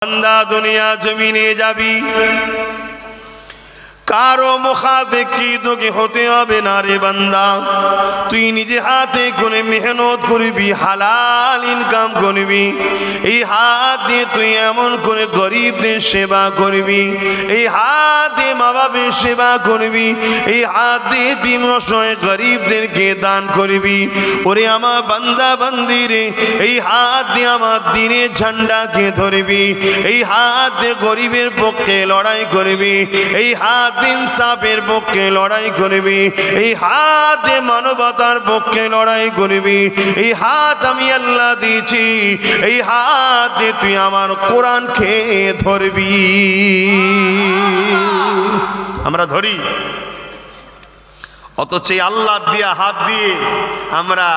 বান্দা দুনিয়া জমিনে যাবি, কারো মুখাপেক্ষী তোকে হতে হবে না রে বান্দা। তুই নিজে হাতে করে মেহনত করবি, হালাল ইনকাম করবি। এই হাত দিয়ে তুই এমন করে গরিবদের সেবা করবি, এই হাত দিয়ে মা বাবার সেবা করবি, এই হাত দিয়ে তিন অসহায় গরিবদেরকে দান করবি। ওরে আমার বান্দা বান্দি রে, এই হাত দিয়ে আমার দিনের ঝান্ডাকে ধরবি, এই হাত দিয়ে গরিবের পক্ষে লড়াই করবি, এই হাত ইনসাফের পক্ষে লড়াই করবি, এই হাত মানবতার পক্ষে লড়াই করবি। এই হাত আমি আল্লাহ দিয়েছি, এই হাত তুই আমার কোরআন খেয়ে ধরবি। আমরা ধরি, অথচ আল্লাহ দিয়া হাত দিয়ে আমরা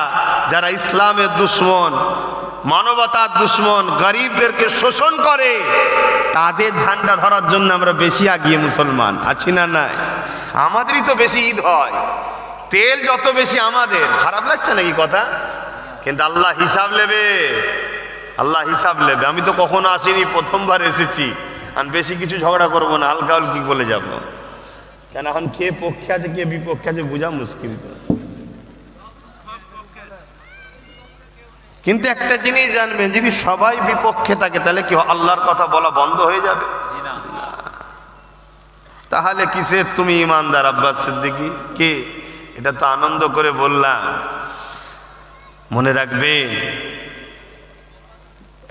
যারা ইসলামের দুশ্মন, মানবতার দুশ্মন, গরিবদেরকে শোষণ করে, তাদের ঝান্ডা ধরার জন্য আমরা বেশি আগিয়ে মুসলমান আছি না? নাই, আমাদেরই তো বেশি ঈদ হয়, তেল যত বেশি আমাদের। খারাপ লাগছে নাকি কথা? কিন্তু আল্লাহ হিসাব নেবে, আল্লাহ হিসাব নেবে। আমি তো কখনো আসিনি, প্রথমবার এসেছি। আর বেশি কিছু ঝগড়া করবো না, হালকা হালকি বলে যাব। কেন এখন কে পক্ষে আছে কে বিপক্ষে আছে বোঝা মুশকিল। কিন্তু একটা জিনিস জানবেন, যদি সবাই বিপক্ষে থাকে তাহলে কি আল্লাহর কথা বলা বন্ধ হয়ে যাবে? তাহলে কিসের তুমি ইমানদার আব্বাস সিদ্দিকী কে? এটা তো আনন্দ করে বললাম। মনে রাখবেন,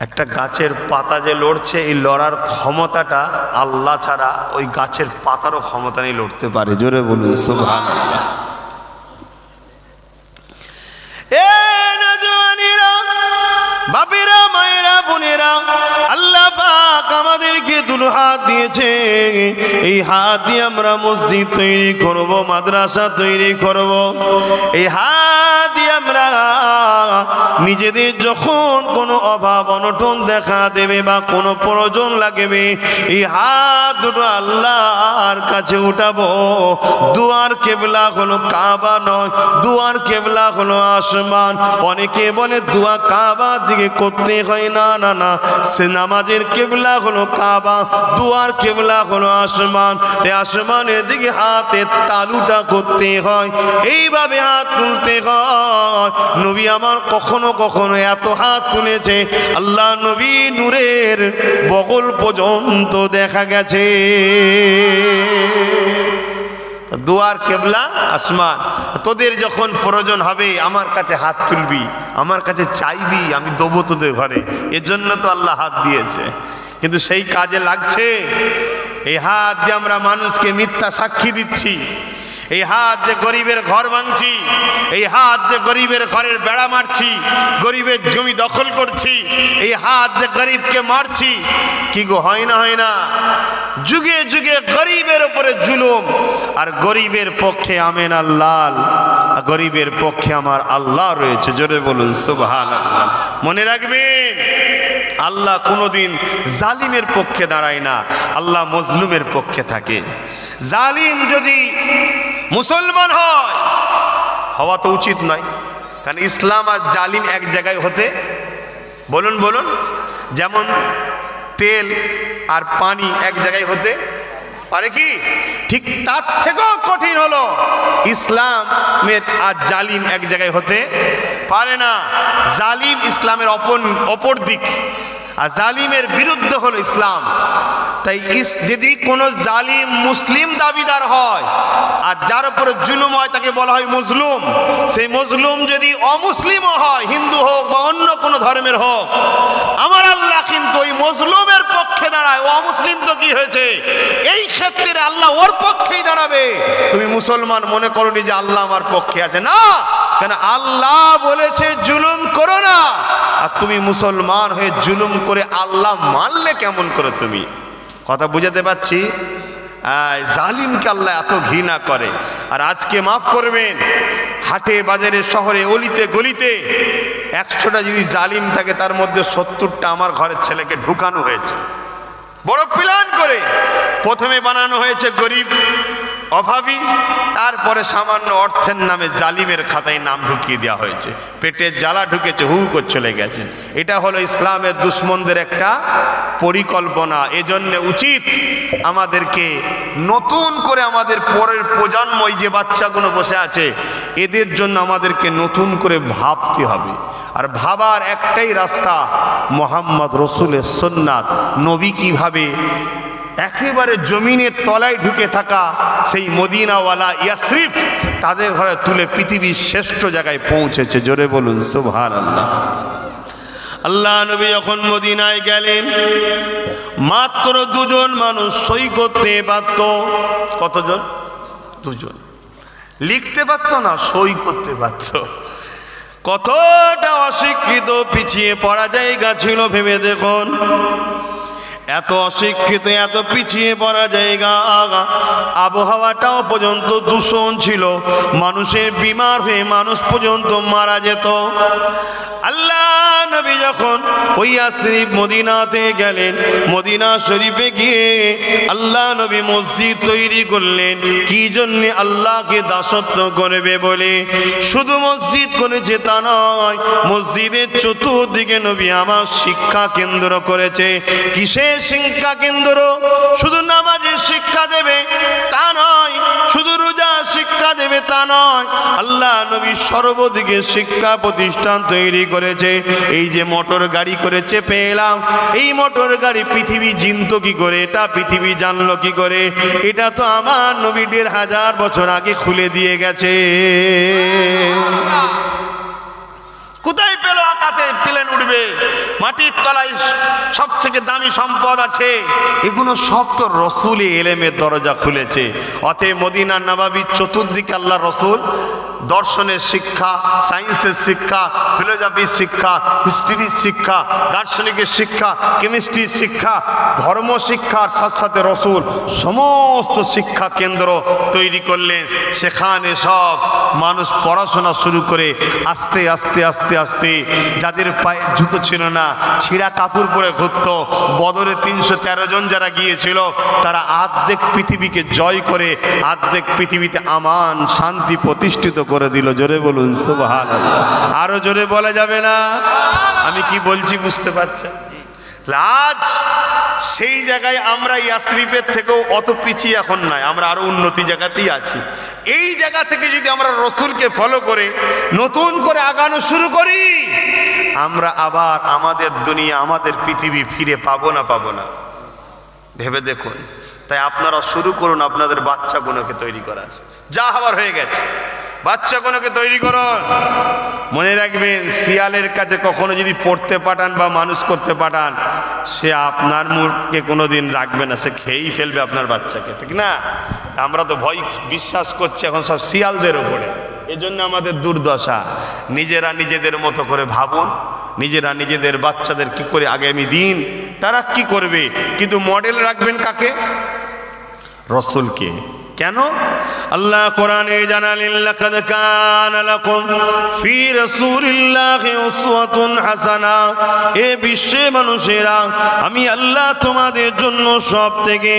একটা গাছের পাতা যে লড়ছে, এই লড়ার ক্ষমতাটা আল্লাহ ছাড়া ওই গাছের পাতারও ক্ষমতা নেই লড়তে পারে। জোরে বলুন সুবহানাল্লাহ। বাপেরা, মায়েরা, বোনেরা, আল্লাহ পাক আমাদেরকে দুটো হাত দিয়েছে। এই হাত দিয়ে আমরা মসজিদ তৈরি করব, মাদ্রাসা তৈরি করব। এই হাত দিয়ে আমরা নিজেদের যখন কোনো অভাব অনটন দেখা দেবে বা কোনো প্রয়োজন লাগবে, এই হাত দুটো আল্লাহর কাছে উঠাবো। দুয়ার কেবলা হলো কাবা নয়, দুয়ার কেবলা হলো আসমান। অনেকে বলে দোয়া কাবা দিকে করতে হয়, না না না, সে নামাজের কেবলা হলো কাবা, দুয়ার কেবলা হলো আসমান। এই আসমানের দিকে হাতের তালুটা করতে হয়, এইভাবে হাত তুলতে হয়। নবী আমার কখনো কখনো এত হাত তুলেছে, আল্লাহ নবী নূরের বগল পর্যন্ত দেখা গেছে। দুয়ার কেবলা আসমান। তোদের যখন প্রয়োজন হবে আমার কাছে হাত তুলবি, আমার কাছে চাইবি, আমি দেবো তোদের ঘরে। এজন্য তো আল্লাহ হাত দিয়েছে। কিন্তু সেই কাজে লাগছে? এই হাত দিয়ে আমরা মানুষকে মিথ্যা সাক্ষী দিচ্ছি, এই হাত দিয়ে গরিবের ঘর ভাঙছি, এই হাত দিয়ে গরিবের ঘরের বেড়া মারছি, গরিবের জমি দখল করছি, এই হাত দিয়ে গরিবকে মারছি। কি গো, হয় না? হয় না? যুগে যুগে গরিবের উপরে জুলুম, আর গরিবের পক্ষে আমেন আল্লাহ, গরিবের পক্ষে আমার আল্লাহ রয়েছে। জোরে বলুন সুবহানাল্লাহ। মনে রাখবেন, আল্লাহ কোনোদিন জালিমের পক্ষে দাঁড়ায় না, আল্লাহ মজলুমের পক্ষে থাকে। জালিম যদি মুসলমান হয়, হওয়া তো উচিত নয়, কারণ ইসলাম আর জালিম এক জায়গায় হতে, বলুন বলুন, যেমন তেল আর পানি এক জায়গায় হতে পারে কি? ঠিক তার থেকেও কঠিন হলো ইসলামের আর জালিম এক জায়গায় হতে পারে না। জালিম ইসলামের অপর দিক, আর জালিমের বিরুদ্ধে হলো ইসলাম। তাই যদি কোনো জালিম মুসলিম দাবিদার হয় আর যার উপরে জুলুম হয় তাকে বলা হয় মজলুম। সেই মজলুম যদি অমুসলিমও হয়, হিন্দু হোক বা অন্য কোনো ধর্মের হোক, আমার আল্লাহ কিন্তু ওই মজলুমের পক্ষে দাঁড়ায়। ও অমুসলিম তো কি হয়েছে, এই ক্ষেত্রে আল্লাহ ওর পক্ষেই দাঁড়াবে। তুমি মুসলমান মনে করোনি যে আল্লাহ আমার পক্ষে আছে, না, কেন আল্লাহ বলেছে জুলুম করো না, আর তুমি মুসলমান হয়ে জুলুম করে আল্লাহ মানলে কেমন করে? তুমি কথা বুঝাতে পারছি? জালিমকে আল্লাহ এত ঘৃণা করে। আর আজকে মাফ করবেন, হাটে বাজারে শহরে অলিতে গলিতে 100টা যদি জালিম থাকে, তার মধ্যে 70টা আমার ঘরের ছেলেকে ঢুকানো হয়েছে বড় প্ল্যান করে। প্রথমে বানানো হয়েছে গরিব, অভাবী, তারপরে সামান্য অর্থের নামে জালিমের খাতায় নাম ঢুকিয়ে দেওয়া হয়েছে, পেটের জ্বালা ঢুকেছে, হু করে চলে গেছে। এটা হলো ইসলামের দুশ্মনদের একটা পরিকল্পনা। এজন্য উচিত আমাদেরকে নতুন করে আমাদের পরের প্রজন্ম, এই যে বাচ্চাগুলো বসে আছে, এদের জন্য আমাদেরকে নতুন করে ভাবতে হবে। আর ভাবার একটাই রাস্তা, মুহাম্মদ রসুলের সুন্নাত, নবী কিভাবে একেবারে জমিনের তলায় ঢুকে থাকা সেই মদিনাওয়ালা ইয়াসরিফ তাদের ঘরে তুলে পৃথিবীর শ্রেষ্ঠ জায়গায় পৌঁছেছে। জোরে বলুন সুবহানাল্লাহ। আল্লাহ নবী যখন মদিনায় গেলেন, মাত্র দুজন মানুষ সই করতে পারত। কতজন? দুজন। লিখতে পারত না, সই করতে পারত। কতটা অশিক্ষিত পিছিয়ে পড়া জায়গা ছিল ভেবে দেখুন। এত অশিক্ষিত, এত পিছিয়ে পড়া জায়গা, আবহাওয়াটাও পর্যন্ত দূষণ ছিল, মানুষের বিমার হয়ে মানুষ পর্যন্ত মারা যেত। আল্লাহ নবী যখন ওই ইয়াসরিব মদিনাতে গেলেন, মদিনা শরীফে গিয়ে আল্লাহ নবী মসজিদ তৈরি করলেন। কি জন্য? আল্লাহকে দাসত্ব করবে বলে। শুধু মসজিদ করেছে তা নয়, মসজিদের চতুর্দিকে নবী আমার শিক্ষা কেন্দ্র করেছে। কিসের শিক্ষা কেন্দ্র? শুধু নামাজের শিক্ষা দেবে তা নয়, শুধু রোজা শিক্ষা দেবে তা নয়, আল্লাহ নবী সর্বদিকে শিক্ষা প্রতিষ্ঠান তৈরি করেছে। এই যে মোটর গাড়ি করে চেপে এলাম, এই মোটর গাড়ি পৃথিবী চিনত কি করে? এটা পৃথিবী জানলো কি করে? এটা তো আমার নবী ১৫০০ বছর আগে খুলে দিয়ে গেছে। কোথায় পেল আকাশে প্লেন উঠবে? মাটির তলায় সব থেকে দামি সম্পদ আছে। এগুলো সব তো রসুল এলেমের দরজা খুলেছে। অতএব মদিনার নববীর চতুর্দিকে আল্লাহ রসুল দর্শনের শিক্ষা, সায়েন্সের শিক্ষা, ফিলোসফির শিক্ষা, হিস্ট্রির শিক্ষা, দার্শনিকের শিক্ষা, কেমিস্ট্রির শিক্ষা, ধর্ম শিক্ষার সাথে সাথে রসুল সমস্ত শিক্ষা কেন্দ্র তৈরি করলেন। সেখানে সব মানুষ পড়াশোনা শুরু করে আস্তে আস্তে আস্তে আস্তে, যাদের পায়ে জুতো ছিল না, ছিঁড়া কাপড় পরে ঘুরত, বদরে ৩১৩ জন যারা গিয়েছিল, তারা আর্ধেক পৃথিবীকে জয় করে আর্ধেক পৃথিবীতে আমান শান্তি প্রতিষ্ঠিত করে দিল। জোরে বলুন সুবহানাল্লাহ। আরো জোরে বলা যাবে না? আমি কি বলছি বুঝতে পারছেন? আজ সেই জায়গায় আমরা ইয়াসরিফের থেকেও অত পিছিয়ে এখন নাই, আমরা আরো উন্নতি জায়গাতেই আছি। এই জায়গা থেকে যদি আমরা রসুলকে ফলো করে নতুন করে আগানো শুরু করি, আমরা আবার আমাদের দুনিয়া, আমাদের পৃথিবী ফিরে পাবো না, পাবো না। ভেবে দেখুন। তাই আপনারা শুরু করুন আপনাদের বাচ্চাগুলোকে তৈরি করার। যা হবার হয়ে গেছে, বাচ্চাগুলোকে তৈরি করুন। মনে রাখবেন, শিয়ালের কাছে কখনো যদি পড়তে পাঠান বা মানুষ করতে পাঠান, সে আপনার মুখকে কোনোদিন রাখবে না, সে খেয়েই ফেলবে আপনার বাচ্চাকে, ঠিক না? আমরা তো ভয় বিশ্বাস করছি এখন সব শিয়ালদের উপরে। এজন্য আমাদের দুর্দশা। নিজেরা নিজেদের মতো করে ভাবুন, নিজেরা নিজেদের বাচ্চাদের কি করে আগামী দিন তারা কি করবে, কিন্তু মডেল রাখবেন কাকে? রসুলকে। কেন? আল্লাহ কোরআনে জানালেন, লাকাদ কানা লাকুম ফি রাসূলিল্লাহি উসওয়াতুন হাসানা। এ বিশ্বের মানুষেরা, আমি আল্লাহ তোমাদের জন্য সব থেকে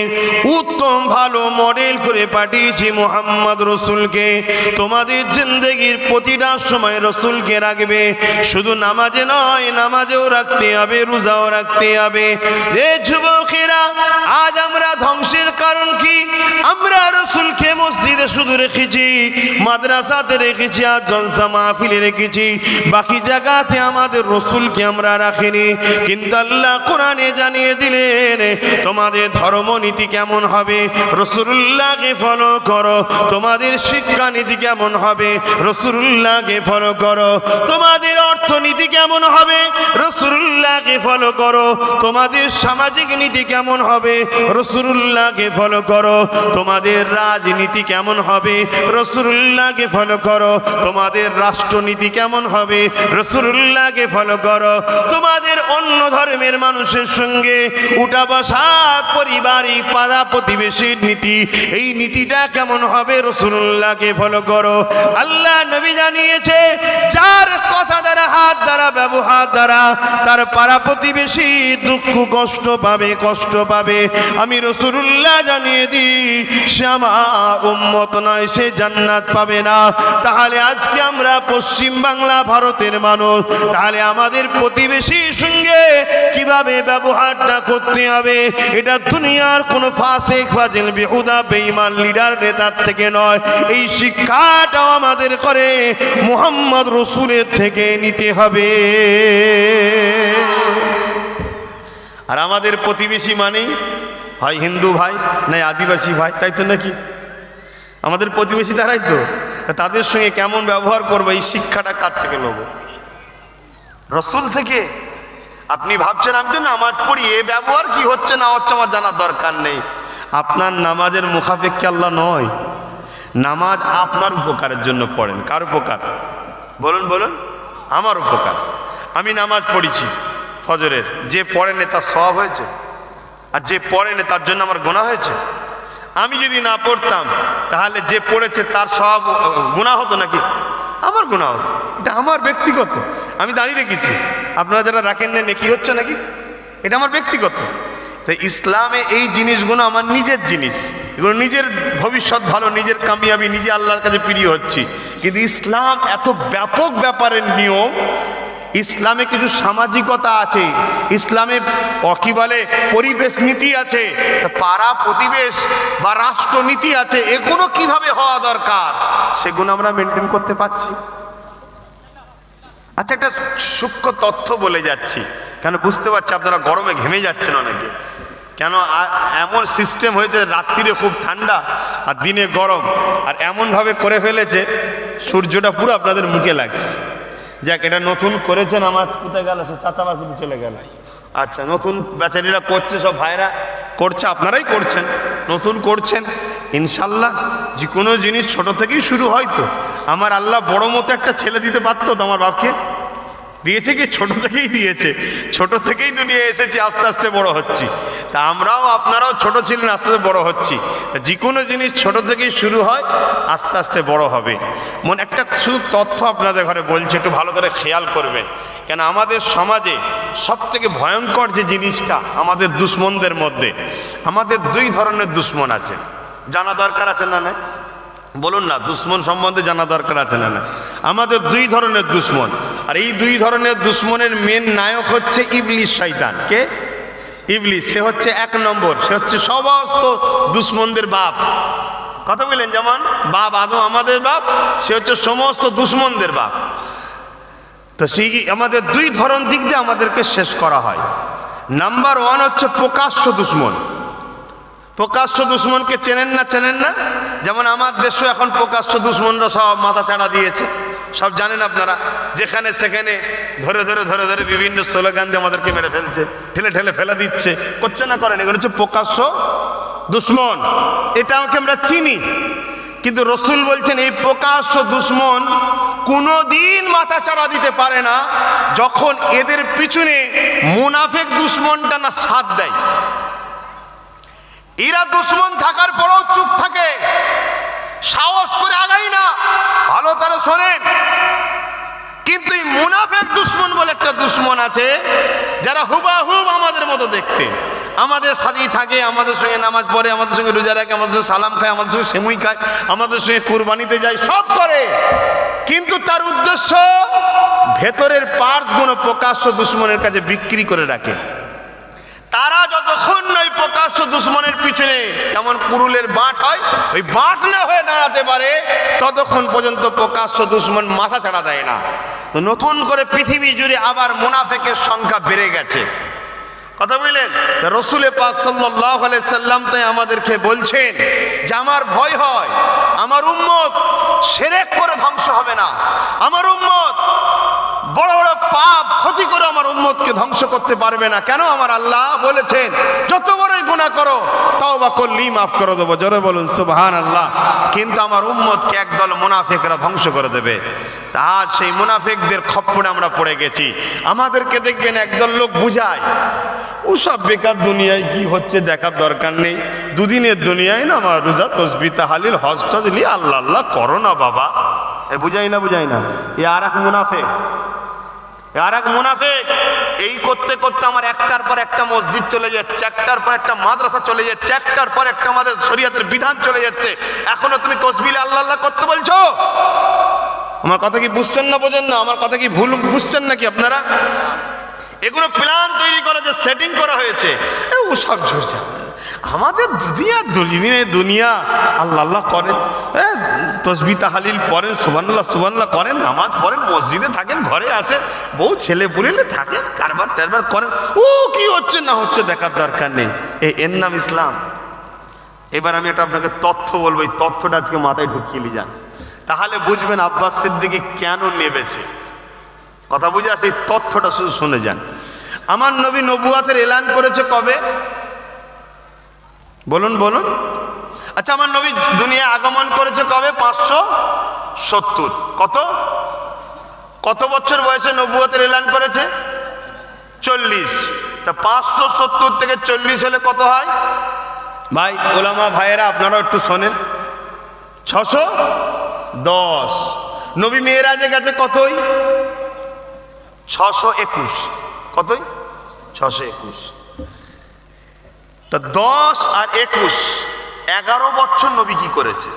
উত্তম ভালো মডেল করে পাঠিয়েছি মুহাম্মদ রসুলকে। তোমাদের জিন্দেগির প্রতিটা সময় রসুলকে রাখবে। শুধু নামাজে নয়, নামাজেও রাখতে হবে, রোজাও রাখতে হবে। এ যুবকেরা, আজ আমরা ধ্বংসের কারণ কি? আমরা রসুলকে মসজিদে শুধু রেখেছি, মাদ্রাসাতে রেখেছি, আর জলসা মাহফিলে রেখেছি, বাকি জায়গাতে আমাদের রসুলকে আমরা রাখিনি। কিন্তু আল্লাহ কোরআনে জানিয়ে দিলেন, তোমাদের ধর্মনীতি কেমন হবে? রসুলুল্লাহকে ফলো করো। তোমাদের শিক্ষানীতি কেমন হবে? রসুলুল্লাহকে ফলো করো। তোমাদের অর্থনীতি কেমন হবে? রসুলুল্লাহকে ফলো করো। তোমাদের সামাজিক নীতি কেমন হবে? রসুলুল্লাহকে ফলো করো। তোমাদের রাজনীতি কেমন হবে? রসুলুল্লাহকে ফলো করো। তোমাদের রাষ্ট্রনীতি কেমন হবে? রসুলুল্লাহকে ফলো করো। তোমাদের অন্য ধর্মের মানুষের সঙ্গে উঠা বসা, পারিবারিক পাড়া প্রতিবেশীর নীতি, এই নীতিটা কেমন হবে? রসুলুল্লাহকে ফলো করো। আল্লাহ নবী জানিয়েছে, যার কথা দ্বারা, হাত দ্বারা, ব্যবহার দ্বারা তার পাড়া প্রতিবেশী দুঃখ কষ্ট পাবে, কষ্ট পাবে। আমি রসুলুল্লাহ জানিয়ে দিই, সে আমার উম্মত নয় সে জান্নাত পাবে না। তাহলে আজকে আমরা পশ্চিম বাংলা ভারতের মানুষ, তাহলে আমাদের প্রতিবেশীর সঙ্গে কিভাবে ব্যবহারটা করতে হবে, এটা দুনিয়ার কোনো ফাসিক ফাজিল বেহুদা বেঈমান লিডার নেতার থেকে নয়, এই শিক্ষাটাও আমাদের করে মুহাম্মদ রাসূলের থেকে নিতে হবে। আর আমাদের প্রতিবেশী মানেই হয় হিন্দু ভাই নাই আদিবাসী ভাই, তাই তো নাকি? আমাদের প্রতিবেশী তারাই তো, তাদের সঙ্গে কেমন ব্যবহার করবো এই শিক্ষাটা কার থেকে নেব? রাসূল থেকে। আপনি ভাবছেন আমি তো নামাজ পড়ি, এ ব্যবহার কি হচ্ছে না হচ্ছে আমার জানার দরকার নেই। আপনার নামাজের মুখাপেক্ষী আল্লাহ নয়। নামাজ আপনার উপকারের জন্য পড়েন। কার উপকার? বলুন বলুন। আমার উপকার। আমি নামাজ পড়েছি ফজরের, যে পড়েনি তার সওয়াব হয়েছে, আর যে পড়েনি তার জন্য আমার গুনাহ হয়েছে। আমি যদি না পড়তাম তাহলে যে পড়েছে তার সওয়াব গুনাহ হতো নাকি? আমার গুনাহ হতো। এটা আমার ব্যক্তিগত, আমি দাঁড়িয়ে রেখেছি। আপনারা যারা রাখেন না নেকি হচ্ছে নাকি? এটা আমার ব্যক্তিগত। তাই ইসলামে এই জিনিসগুলো আমার নিজের জিনিস, এগুলো নিজের ভবিষ্যৎ ভালো, নিজের কামিয়াবি, নিজে আল্লাহর কাছে প্রিয় হচ্ছি। কিন্তু ইসলাম এত ব্যাপক ব্যাপারের নিয়ম, ইসলামে কিছু সামাজিকতা আছে, ইসলামে কি বলে পরিবেশ নীতি আছে, পাড়া প্রতিবেশ বা রাষ্ট্রনীতি আছে, এগুলো কিভাবে হওয়া দরকার সেগুলো আমরা মেনটেন করতে পারছি? আচ্ছা, একটা সূক্ষ্ম তথ্য বলে যাচ্ছি, কেন বুঝতে পারছি আপনারা গরমে ঘেমে যাচ্ছেন অনেকে। কেন এমন সিস্টেম হয়েছে, রাত্রিরে খুব ঠান্ডা আর দিনে গরম, আর এমনভাবে করে ফেলেছে সূর্যটা পুরো আপনাদের মুখে লাগছে। যাক, এটা নতুন করেছেন। আমার কোথায় গেল সে চাচাবার কিন্তু চলে গেল। আচ্ছা, নতুন বেচারিরা করছে, সব ভাইরা করছে, আপনারাই করছেন, নতুন করছেন। ইনশাল্লাহ যে কোনো জিনিস ছোট থেকেই শুরু হয়। তো আমার আল্লাহ বড় মতো একটা ছেলে দিতে পারতো তো, আমার বাপকে দিয়েছে কি? ছোট থেকেই দিয়েছে। ছোট থেকেই দুনিয়া এসেছি, আস্তে আস্তে বড় হচ্ছি। তা আমরাও আপনারাও ছোট ছিলেন, আস্তে আস্তে বড় হচ্ছি। যে কোনো জিনিস ছোট থেকেই শুরু হয়, আস্তে আস্তে বড় হবে। মনে একটা শুধু তথ্য আপনাদের ঘরে বলছি, একটু ভালো করে খেয়াল করবেন। কেন আমাদের সমাজে সব থেকে ভয়ঙ্কর যে জিনিসটা আমাদের দুশ্মনদের মধ্যে, আমাদের দুই ধরনের দুশ্মন আছে। জানা দরকার আছে না? না বলুন না, দুশ্মন সম্বন্ধে জানা দরকার আছে না? না, আমাদের দুই ধরনের দুশ্মন। আর এই দুই ধরনের দুশ্মনের মেন নায়ক হচ্ছে ইবলিস, শয়তান। কে? ইবলিস। সে হচ্ছে এক নম্বর, সে হচ্ছে সমস্ত দুশ্মনদের বাপ। কথা বললেন? যেমন বাপ আদম আমাদের বাপ, সে হচ্ছে সমস্ত দুশ্মনদের বাপ। তো সেই আমাদের দুই ধরন দিক দিয়ে আমাদেরকে শেষ করা হয়। নাম্বার ওয়ান হচ্ছে প্রকাশ্য দুশ্মন। প্রকাশ্য দুশ্মনকে চেনেন না? চেনেন না? যেমন আমার দেশে এখন প্রকাশ্য দুশ্মনরা সব মাথা চাড়া দিয়েছে, সব জানেন আপনারা। যেখানে সেখানে ধরে ধরে ধরে ধরে বিভিন্ন স্লোগান দিয়ে আমাদেরকে মেরে ফেলছে, ঠেলে ঠেলে ফেলে দিচ্ছে। করছে না? করেন? এগুলো হচ্ছে প্রকাশ্য দুশ্মন। এটা আমাকে আমরা চিনি। কিন্তু রসুল বলছেন এই প্রকাশ্য দুশ্মন কোনোদিন মাথা চাড়া দিতে পারে না যখন এদের পিছনে মুনাফিক দুশ্মনটা না সাথ দেয়। এরা দুশ্মন থাকার পরেও চুপ থাকে, সাহস করে আগাই না। ভালো তারা শোনেন, কিন্তু এই মুনাফিক দুশ্মন বলে একটা দুশ্মন আছে, যারা হুবাহুব আমাদের মতো দেখতে, আমাদের সাথেই থাকে, আমাদের সঙ্গে নামাজ পড়ে, আমাদের সঙ্গে রোজা রাখে, আমাদের সঙ্গে সালাম খায়, আমাদের সঙ্গে সেমুই খায়, আমাদের সঙ্গে কুরবানিতে যায়, সব করে। কিন্তু তার উদ্দেশ্য ভেতরের পার্টসগুলো প্রকাশ্য দুশ্মনের কাছে বিক্রি করে রাখে। তারা যতক্ষণ ওই প্রকাশ্য দুশ্মনের পিছনে যেমন কুরুলের বাঁট হয়, ওই বাঁট না হয়ে দাঁড়াতে পারে, ততক্ষণ পর্যন্ত প্রকাশ্য দুশ্মন মাথা ছাড়া দেয় না। তো নতুন করে পৃথিবী জুড়ে আবার মুনাফিকের সংখ্যা বেড়ে গেছে। কথা বললেন? রসুল পাক সাল্লাল্লাহু আলাইহি সাল্লাম তাই আমাদেরকে বলছেন যে আমার ভয় হয় আমার উম্মত শিরক করে ধ্বংস হবে না, আমার উম্মত বড় বড় পাপ ক্ষতি করে আমার উম্মতকে ধ্বংস করতে পারবে না। কেন? আমার আল্লাহ বলেছেন যত বড়ই গুনাহ করো তওবা করলেই মাফ করে দেবো। জোরে বলুন সুবহানাল্লাহ। কিন্তু আমার উম্মতকে একদল মুনাফিকরা ধ্বংস করে দেবে। তা সেই মুনাফিকদের খপ্পরে আমরা পড়ে গেছি। আমাদেরকে দেখবেন একদল লোক বুঝায় ওসব বেকার, দুনিয়ায় কি হচ্ছে দেখার দরকার নেই, দুদিনের দুনিয়ায় না আমার রোজা তসবিহ তাহলিল হজ টজ নিয়ে আল্লাহ আল্লাহ করো না বাবা। এ বুঝাই না? বুঝাই না? এ আর এক মুনাফিক। আর এক মুনাফিক এই করতে করতে আমার একটার পর একটা মসজিদ চলে যাচ্ছে, একটার পর একটা মাদ্রাসা চলে যাচ্ছে, একটার পর একটা আমাদের শরীয়তের বিধান চলে যাচ্ছে, এখনো তুমি তসবিহ আল্লাহ আল্লাহ করতে বলছো? আমার কথা কি বুঝছেন না বোঝেন না? আমার কথা কি ভুল বুঝছেন নাকি আপনারা? এগুলো প্ল্যান তৈরি করা, যে সেটিং করা হয়েছে, ও সব ঝরছে। আমাদের দুনিয়া আল্লাহ আল্লাহ করেন, তসবিহ তাহলিল পড়েন, সুবহানাল্লাহ সুবহানাল্লাহ করেন, নামাজ পড়েন, মসজিদে থাকেন, ঘরে আসেন, বউ ছেলে পুলেলে থাকেন, কারবার টারবার করেন, ও কি হচ্ছে না হচ্ছে দেখার দরকার নেই। এর নাম ইসলাম? এবার আমি একটা আপনাকে তথ্য বলবো, এই তথ্যটা আজকে মাথায় ঢুকিয়ে নিয়ে যান, তাহলে বুঝবেন আব্বাস সিদ্দিকী কেন নেবেছে। কথা বুঝে আসে, এই তথ্যটা শুধু শুনে যান। আমার নবী নবুয়াতের এলান করেছে কবে? বলুন বলুন। আচ্ছা, আমার নবী দুনিয়া আগমন করেছে কবে? 570। কত বছর বয়সে নবুয়াতের এলান করেছে? 40। তা 570 থেকে 40 হলে কত হয় ভাই? ওলামা ভাইয়েরা আপনারাও একটু শোনেন। 610। নবী মেরাজে গেছে কতই? 621। কতই? 621। তা 10 আর 21, 11 বছর নবী কি করেছে?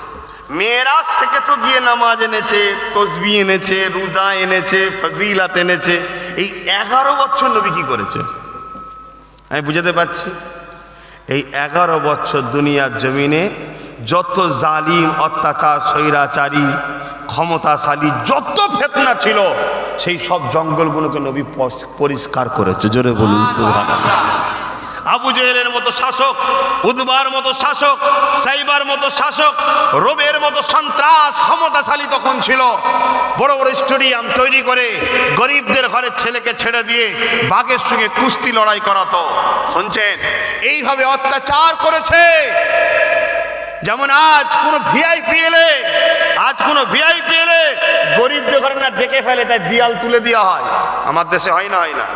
মেরাজ থেকে তো গিয়ে নামাজ এনেছে, তসবিহ এনেছে, রোজা এনেছে, ফজিলাত এনেছে। এই 11 বছর নবী কি করেছে? আমি বুঝাতে পারছি? এই 11 বছর দুনিয়ার জমিনে যত জালিম, অত্যাচার, স্বৈরাচারী, ক্ষমতাশালী যত ফিতনা ছিল, সেই সব জঙ্গলগুলোকে নবী পরিষ্কার করেছে। জোরে বলুন সুবহানাল্লাহ। আবু জেহেলের মতো শাসক, উদবার মতো শাসক, সাইবার মতো শাসক, রোবের মতো সন্ত্রাস ক্ষমতাশালী তখন ছিল। বড় বড় স্টেডিয়াম তৈরি করে গরিবদের ঘরের ছেলেকে ছেড়ে দিয়ে বাঘের সঙ্গে কুস্তি লড়াই করাতো। শুনছেন? এইভাবে অত্যাচার করেছে। যেমন আজ কোন ভিআইপি এলে গরিবদের ঘরে না দেখে ফেলে, তাই দিয়াল তুলে দেওয়া হয়। আমার দেশে হয় না? হয় না?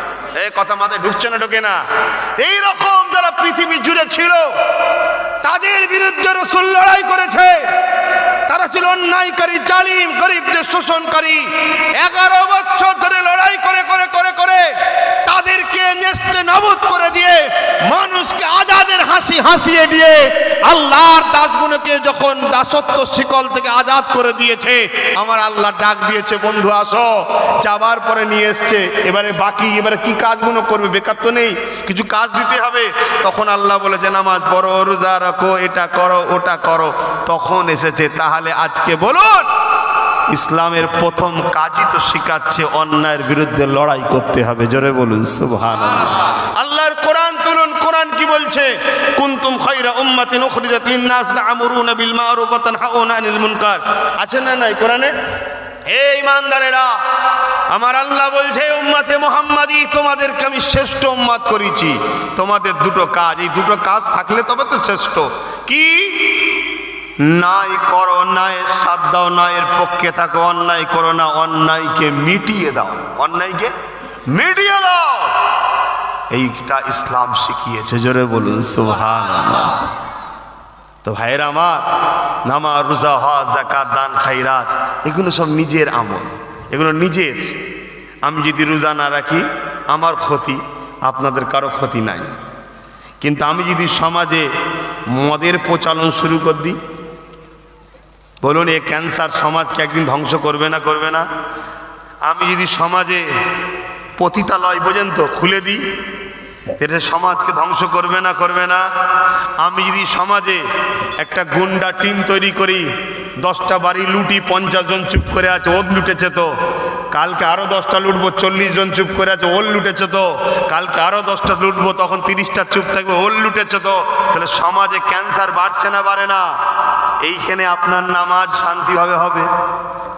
এই কথা মাথায় ঢুকছে না? ঢোকে না? এইরকম যারা পৃথিবী জুড়ে ছিল, তাদের বিরুদ্ধে রাসূল লড়াই করেছে। তারা ছিল অন্যায়কারী, জালিম, গরিবদের শোষণকারী। 11 বছর ধরে লড়াই করে করে করে করে তাদেরকে নেস্তে নাবুদ করে দিয়ে, মানুষকে আজাদের হাসি হাসিয়ে দিয়ে, আল্লাহর দাসগুলোকে যখন দাসত্ব শিকল থেকে আজাদ করে দিয়েছে, আমার আল্লাহ ডাক দিয়েছে, বন্ধু আসো। যাবার পরে নিয়ে এসছে, এবারে বাকি, এবারে কি কাজগুলো করবে? বেকার তো নেই, কিছু কাজ দিতে হবে। তখন আল্লাহ বলেছে নামাজ পড়ো, রোজা রাখো, এটা করো, ওটা করো। তখন এসেছে। তাহলে আজকে বলুন, ইসলামের প্রথম কাজই তো শিখাচ্ছে অন্যায়ের বিরুদ্ধে লড়াই করতে হবে। জোরে বলুন সুবহানাল্লাহ। আল্লাহর কোরআন তুলুন, কোরআন কি বলছে? কুনতুম খায়রা উম্মাতিন উখরিজাত লিন-নাস তা'মুরুনা বিল মা'রুফ ওয়া তানহাউনা আনিল মুনকার। আছে না নাই কোরআনে? হে ঈমানদারেরা, আমার আল্লাহ বলছে, উম্মতে মুহাম্মাদি, তোমাদেরকে আমি শ্রেষ্ঠ উম্মত করেছি। তোমাদের দুটো কাজ, এই দুটো কাজ থাকলে তবে তো শ্রেষ্ঠ। কি? ন্যায় করো, ন্যায়ের সাথ দাও, ন্যায়ের পক্ষে থাকো, অন্যায় করো না, অন্যায়কে মিটিয়ে দাও, অন্যায়কে মিটিয়ে দাও। এইটা ইসলাম শিখিয়েছে। জোরে বলুন সুবহানাল্লাহ। তো ভাইয়েরা আমার, নামাজ, রোজা, হজ, যাকাত, দান, খায়রাত, এগুলো সব নিজের আমল, এগুলো নিজের। আমি যদি রোজা না রাখি, আমার ক্ষতি, আপনাদের কারো ক্ষতি নাই। কিন্তু আমি যদি সমাজে মদের প্রচলন শুরু করে দিই, বলুন এই ক্যান্সার সমাজকে একদিন ধ্বংস করবে না? করবে না? আমি যদি সমাজে পতিতালয় পর্যন্ত খুলে দিই, এটা সমাজকে ধ্বংস করবে না? করবে না? আমি যদি সমাজে একটা গুন্ডা টিম তৈরি করি, 10টা বাড়ি লুটি, 50 জন চুপ করে আছে, ওর লুটেছে তো, কালকে আরো 10টা লুটবো, 40 জন চুপ করে আছে, ওর লুটেছে তো, কালকে আরো 10টা লুটবো, তখন 30টা চুপ থাকবে, ওর লুটেছে তো। তাহলে সমাজে ক্যান্সার বাড়ছে না বাড়ে না? এইখানে আপনার নামাজ শান্তিভাবে হবে,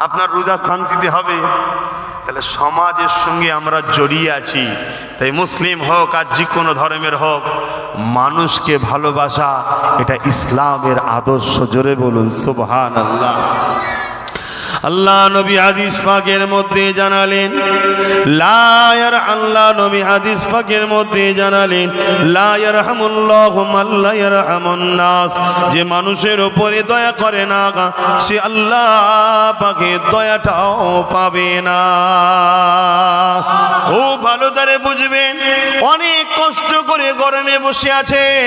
আপনার রোজা শান্তিতে হবে। তাহলে সমাজের সঙ্গে আমরা জড়িয়ে আছি। তাই মুসলিম হোক আর যে কোনো ধর্মের হোক, মানুষকে ভালোবাসা এটা ইসলামের আদর্শ। জোরে বলুন সুবহানাল্লাহ। আল্লাহ নবী হাদিস পাকের মধ্যে জানালেন আল্লাহ নবী হাদিস পাকের মধ্যে জানালেন লা ইয়ারহামুল্লাহু মান লা ইয়ারহামুন নাস, যে মানুষের উপরে দয়া করে না সে আল্লাহ পাকের দয়াটাও পাবে না। খুব ভালো করে বুঝবেন, অনেক কষ্ট করে গরমে বসে আছেন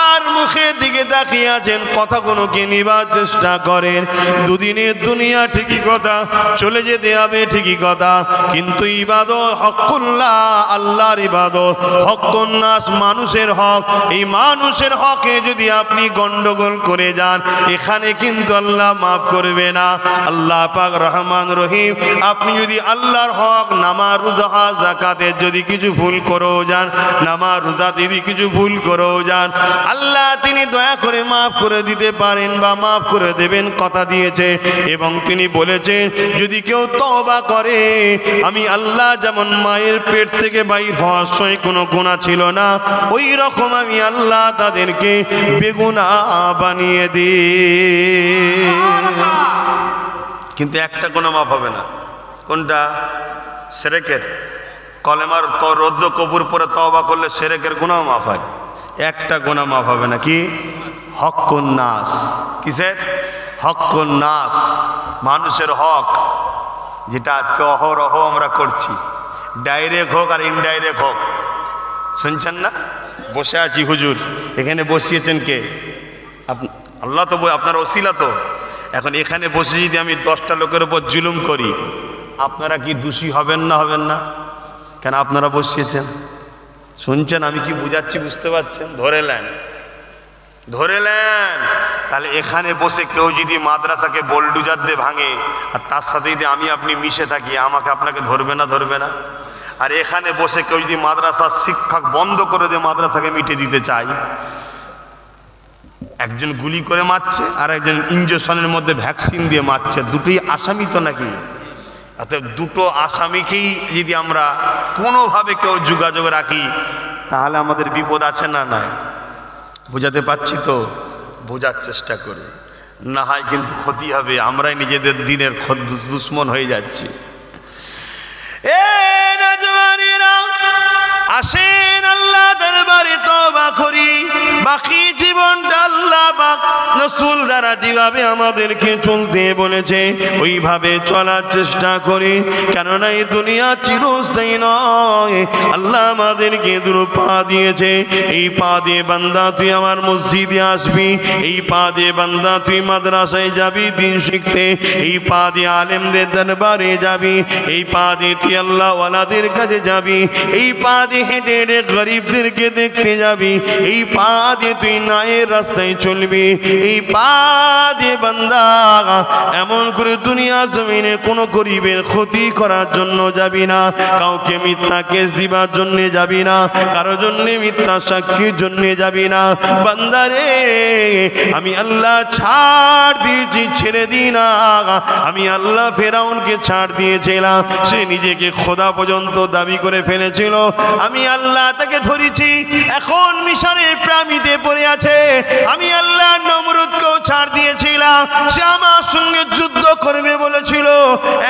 আর মুখের দিকে তাকিয়ে আছেন, কথাগুলোকে নিবার চেষ্টা করেন। দুদিনের দুনিয়া ঠিকই কথা, চলে যেতে হবে ঠিকই কথা, কিন্তু ইবাদত হকুল্লাহ, আল্লাহর ইবাদত, হকুন নাস, মানুষের হক, এই মানুষের হকে যদি আপনি গন্ডগোল করে যান এখানে কিন্তু আল্লাহ মাফ করবে না। আল্লাহ পাক রহমান রহিম, আপনি যদি আল্লাহর হক নামাজ রোজা যাকাতের যদি কিছু ভুল করেও যান, নামাজ রোজা যদি কিছু ভুল করেও যান, আল্লাহ তিনি দয়া করে মাফ করে দিতে পারেন বা মাফ করে দেবেন, কথা দিয়েছে। এবং তিনি বলেছেন যদি কেউ তওবা করে, আমি আল্লাহ যেমন মায়ের পেট থেকে বাইর হওয়ার সময় কোনো গুনাহ ছিল না, ওই রকম আমি আল্লাহ তাদেরকে বেগুনাহ বানিয়ে দিই। কিন্তু একটা গুনাহ মাফ হবে না। কোনটা? শিরকের। কলেমার রদ্দ কবুর পরে তওবা করলে শিরকের গুনাহ মাফ হয়, একটা গুনাহ মাফ হবে না। কি? হকুন নাস। কিসের? হকুন নাস, মানুষের হক, যেটা আজকে অহরহ আমরা করছি, ডাইরেক্ট হোক আর ইনডাইরেক্ট হোক। শুনছেন না? বসে আছি হুজুর, এখানে বসিয়েছেন কে? আল্লাহ তো, আপনার ওসিলা তো। এখন এখানে বসে যদি আমি 10টা লোকের উপর জুলুম করি, আপনারা কি দোষী হবেন না? হবেন না? কেন? আপনারা বসিয়েছেন। শুনছেন আমি কি বুঝাচ্ছি? বুঝতে পারছেন? ধরে নেন। তাহলে এখানে বসে কেউ যদি মাদ্রাসাকে বোলডুজার দিয়ে ভাঙে আর তার সাথে যদি আমি আপনি মিশে থাকি, আমাকে আপনাকে ধরবে না? ধরবে না? আর এখানে বসে কেউ যদি মাদ্রাসার শিক্ষক বন্ধ করে দিয়ে মাদ্রাসাকে মিটে দিতে চায়, একজন গুলি করে মারছে আর একজন ইঞ্জেকশনের মধ্যে ভ্যাকসিন দিয়ে মারছে, দুটোই আসামি তো নাকি? অতএব দুটো আসামিকেই যদি আমরা কোনোভাবে কেউ যোগাযোগ রাখি তাহলে আমাদের বিপদ আছে না? নাই? বোঝাতে পারছি তো? বোঝার চেষ্টা করি, না হয় কিন্তু ক্ষতি হবে, আমরাই নিজেদের দিনের দুশ্মন হয়ে যাচ্ছি। আসেন আল্লাহ দরবারে তওবা করি, বাকি জীবনটা আল্লাহ পাক রাসূল দ্বারা যেভাবে আমাদেরকে চলতে বলেছে ওইভাবে চলার চেষ্টা করি। কেননা এই দুনিয়া চিরস্থায়ী নয়। আল্লাহ আমাদেরকে দুটো পা দিয়েছে, এই পা দিয়ে বান্দা তুই আমার মসজিদে আসবি, এই পা দিয়ে বান্দা তুই মাদ্রাসায় যাবি দিন শিখতে, এই পা দিয়ে আলেমদের দরবারে যাবি, এই পা দিয়ে তুই আল্লাহ ওয়ালাদের কাছে যাবি, এই পা দিয়ে হেঁটে হেঁটে গরিবদেরকে দেখতে যাবি, এই পা দিয়ে তুই নায়ের রাস্তায় চলবি, এই পা দিয়ে বান্দা এমন করে দুনিয়া জমিনে কোনো গরিবের ক্ষতি করার জন্য যাবি না, কাউকে মিথ্যা কেস দিবার জন্য যাবি না, কারোর জন্য মিথ্যা সাক্ষীর জন্য যাবি না। বান্দারে আমি আল্লাহ ছাড় দিয়েছি, ছেড়ে দিই না। আমি আল্লাহ ফেরাউনকে ছাড় দিয়েছিলাম, সে নিজেকে খোদা পর্যন্ত দাবি করে ফেলেছিল, আমি আল্লাহ তাকে ধরেছি, এখন মিশরের প্রামিতে পড়ে আছে। আমি আল্লাহ নমরুদকেও ছাড় দিয়েছিলাম, সে আমার সঙ্গে যুদ্ধ করবে বলেছিল,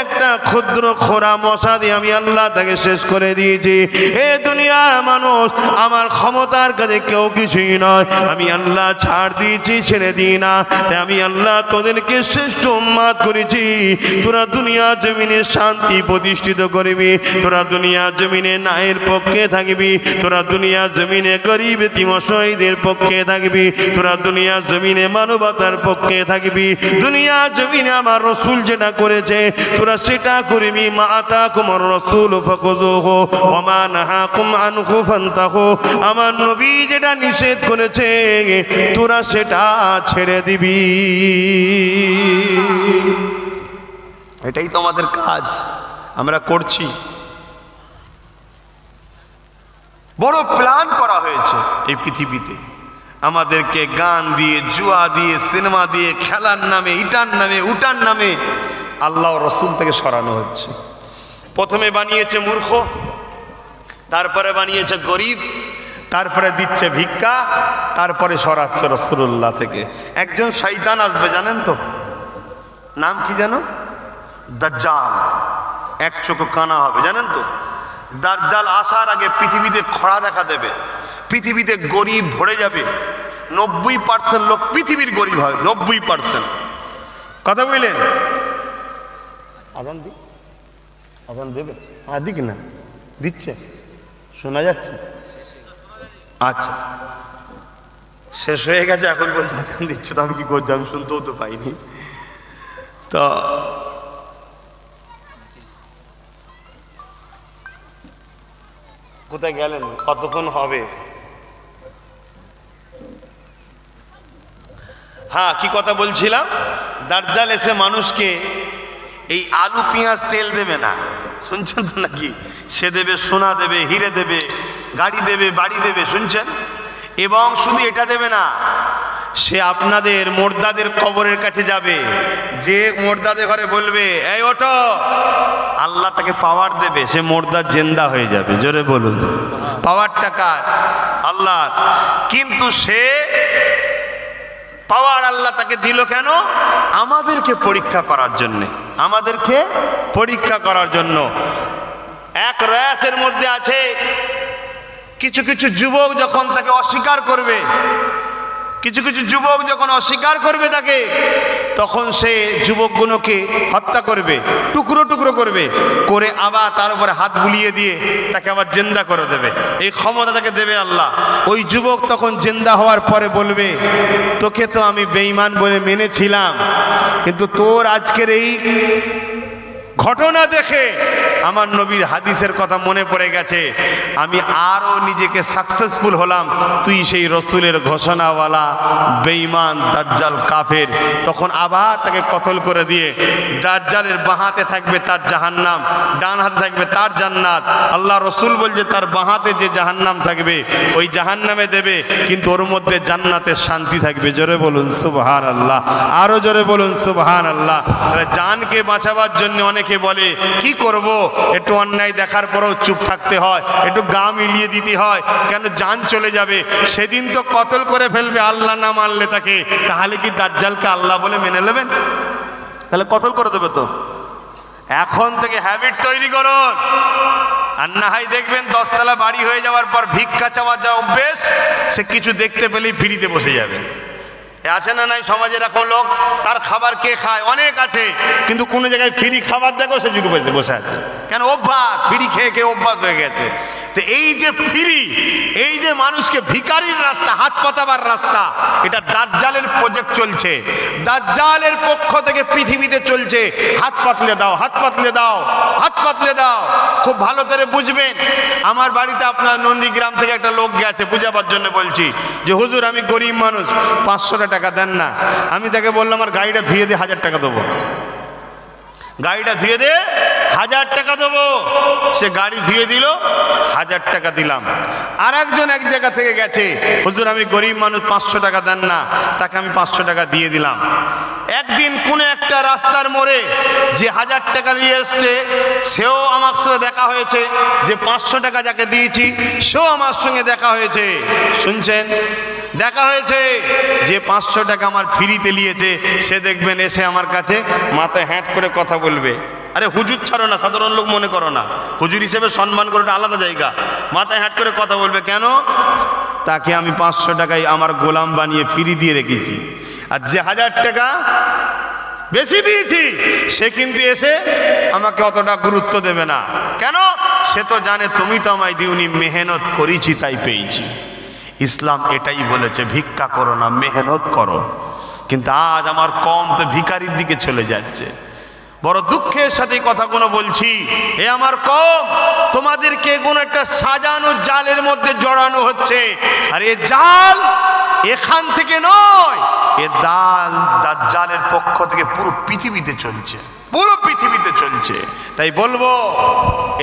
একটা ক্ষুদ্র খোরা মশা দিয়ে আমি আল্লাহ তাকে শেষ করে দিয়েছি। এ দুনিয়ার মানুষ, আমার ক্ষমতার কাছে কেউ কিছুই নয়, আমি আল্লাহ ছাড় দিয়েছি, ছেড়ে দিই না। তাই আমি আল্লাহ তোদেরকে শ্রেষ্ঠ উম্মত করেছি, তোরা দুনিয়া জমিনে শান্তি প্রতিষ্ঠিত করবি, তোরা দুনিয়া জমিনে ন্যায়ের পক্ষে থাকবি, তোরা দুনিয়া জমিনে গরিব এতিম অসহায়দের পক্ষে থাকবি, তোরা দুনিয়া জমিনে মানবতার পক্ষে থাকবি, দুনিয়া জমিনে আমার রাসূল যেটা করেছে তোরা সেটা করবি। মা আতাকুমুর রাসূলু ফাখুযুহু ওয়া মা নাহাকুম আনহু ফান্তাহু, আমার নবী যেটা নিষেধ করেছে তোরা সেটা ছেড়ে দিবি। এটাই তো আমাদের কাজ, আমরা করছি। বড় প্ল্যান করা হয়েছে এই পৃথিবীতে, আমাদেরকে গান দিয়ে, জুয়া দিয়ে, সিনেমা দিয়ে, খেলার নামে, ইটার নামে, উটার নামে আল্লাহ রসুল থেকে সরানো হচ্ছে। প্রথমে বানিয়েছে মূর্খ, তারপরে বানিয়েছে গরিব, তারপরে দিচ্ছে ভিক্ষা, তারপরে সরাচ্ছে রাসূলুল্লাহ থেকে। একজন শয়তান আসবে, জানেন তো? নাম কি জানো? দাজ্জাল এক চোখে কানা হবে, জানেন তো? দাজ্জাল আসার আগে পৃথিবীতে খরা দেখা দেবে, পৃথিবীতে গরিব ভরে যাবে, 90% লোক পৃথিবীর গরিব হয়, 90%। কথা বললেন? আজান দি, আজান দেবে? হ্যাঁ দিক না, দিচ্ছে, শোনা যাচ্ছে? আচ্ছা, শেষ হয়ে গেছে, এখন বলছে আজান দিচ্ছে, তো আমি কি করছি, আমি শুনতেও তো পাইনি। তো কোথায় গেলেন? কতক্ষণ হবে? হ্যাঁ, কি কথা বলছিলাম? দাজ্জাল এসে মানুষকে এই আলু পেঁয়াজ তেল দেবে না, শুনছেন তো নাকি? সে দেবে সোনা, দেবে হিরে, দেবে গাড়ি, দেবে বাড়ি দেবে, শুনছেন? এবং শুধু এটা দেবে না, সে আপনাদের মোর্দাদের কবরের কাছে যাবে, যে মোর্দাদের ঘরে বলবে এই ওঠো, আল্লাহ তাকে পাওয়ার দেবে, সে মোর্দার জেন্দা হয়ে যাবে। জোরে বলুন, পাওয়ারটা কার? আল্লাহ। কিন্তু সে পাওয়ার আল্লাহ তাকে দিল কেন? আমাদেরকে পরীক্ষা করার জন্যে, আমাদেরকে পরীক্ষা করার জন্য। এক রায়াতের মধ্যে আছে, কিছু কিছু যুবক যখন তাকে অস্বীকার করবে, কিছু কিছু যুবক যখন অস্বীকার করবে তাকে, তখন সে যুবকগুলোকে হত্যা করবে, টুকরো টুকরো করবে, করে আবার তার উপরে হাত বুলিয়ে দিয়ে তাকে আবার জিন্দা করে দেবে। এই ক্ষমতা তাকে দেবে আল্লাহ। ওই যুবক তখন জিন্দা হওয়ার পরে বলবে, তোকে তো আমি বেঈমান বলে মেনেছিলাম, কিন্তু তোর আজকের এই ঘটনা দেখে আমার নবীর হাদিসের কথা মনে পড়ে গেছে, আমি আরো নিজেকে সাকসেসফুল হলাম। তুই সেই রসুলের ঘোষণাওয়ালা বেঈমান দাজ্জাল কাফের। তখন আবার তাকে কতল করে দিয়ে, দাজ্জালের বাঁ হাতে থাকবে তার জাহান্নাম, ডান হাতে থাকবে তার জান্নাত। আল্লাহ রসুল বলছে তার বাঁ হাতে যে জাহান্নাম থাকবে ওই জাহান্নামে দেবে, কিন্তু ওর মধ্যে জান্নাতের শান্তি থাকবে। জোরে বলুন সুবহানাল্লাহ, আরো জোরে বলুন সুবহানাল্লাহ। জানকে বাঁচাবার জন্য অনেকে বলে কি করব, একটু অন্যায় দেখার পরেও চুপ থাকতে হয়, একটু গা মিলিয়ে দিতে হয়, কেন জান চলে যাবে, সেদিন তো কতল করে ফেলবে আল্লাহ না মানলে তাকে। তাহলে কি দাজ্জালকে আল্লাহ বলে মেনে নেবেন? তাহলে কতল করে দেবে তো। এখন থেকে হ্যাবিট তৈরি করুন, আর না হয় দেখবেন 10 তলা বাড়ি হয়ে যাওয়ার পর ভিক্ষা চাওয়ার যা অভ্যেস, সে কিছু দেখতে পেলেই ফ্রিতে বসে যাবে। আছে না নাই সমাজে এরকম লোক? তার খাবার কে খায়? অনেক আছে, কিন্তু কোনো জায়গায় ফ্রি খাবার দেখো সে জুড়ে বসে আছে। কেন? অভ্যাস, ফ্রি খেয়ে খেয়ে অভ্যাস হয়ে গেছে। তো এই যে ফ্রি, এই যে মানুষকে ভিখারির রাস্তা, হাত পাতাবার রাস্তা, এটা দাজ্জালের প্রজেক্ট চলছে, দাজ্জালের পক্ষ থেকে পৃথিবীতে চলছে। হাত পাতলে দাও, হাত পাতলে দাও, হাত পাতলে দাও। খুব ভালো করে বুঝবেন। আমার বাড়িতে আপনার নন্দীগ্রাম থেকে একটা লোক গেছে, বুঝাবার জন্য বলছি, যে হুজুর আমি গরিব মানুষ, 500 টাকা দেন না। আমি তাকে বললাম আমার গাড়িটা ধুয়ে দিয়ে 1000 টাকা দেবো, গাড়িটা ধুয়ে দে 1000 টাকা দেবো। সে গাড়ি ধুয়ে দিল, 1000 টাকা দিলাম। আর একজন এক জায়গা থেকে গেছে, হুজুর আমি গরিব মানুষ, 500 টাকা দেন না। তাকে আমি 500 টাকা দিয়ে দিলাম। একদিন কোন একটা রাস্তার মোড়ে যে 1000 টাকা নিয়ে এসছে, সেও আমার সাথে দেখা হয়েছে, যে 500 টাকা যাকে দিয়েছি সেও আমার সঙ্গে দেখা হয়েছে। শুনছেন? দেখা হয়েছে। যে 500 টাকা আমার ফ্রিতে নিয়েছে, সে দেখবেন এসে আমার কাছে মাথায় হ্যাট করে কথা বলবে। আরে হুজুর ছাড়ো না, সাধারণ লোক মনে করো না, হুজুর হিসেবে সম্মান করে আলাদা জায়গা। মাথায় হ্যাট করে কথা বলবে, কেন? তাকে আমি 500 টাকায় আমার গোলাম বানিয়ে ফ্রি দিয়ে রেখেছি। আর যে 1000 টাকা বেশি দিয়েছি, সে কিন্তু এসে আমাকে অতটা গুরুত্ব দেবে না। কেন? সে তো জানে তুমি তো আমায় দিওনি, মেহনত করেছি তাই পেয়েছি। ইসলাম এটাই বলেছে, ভিক্ষা করো না, মেহনত করো। কিন্তু আজ আমার কম তো ভিখারির দিকে চলে যাচ্ছে। বড় দুঃখের সাথে কথাগুলো বলছি, এ আমার কম, তোমাদেরকে কোন একটা সাজানো জালের মধ্যে জড়ানো হচ্ছে। আর এ জাল এখান থেকে নয়, এ দাজ্জালের পক্ষ থেকে পুরো পৃথিবীতে চলছে, পুরো পৃথিবীতে চলছে। তাই বলবো,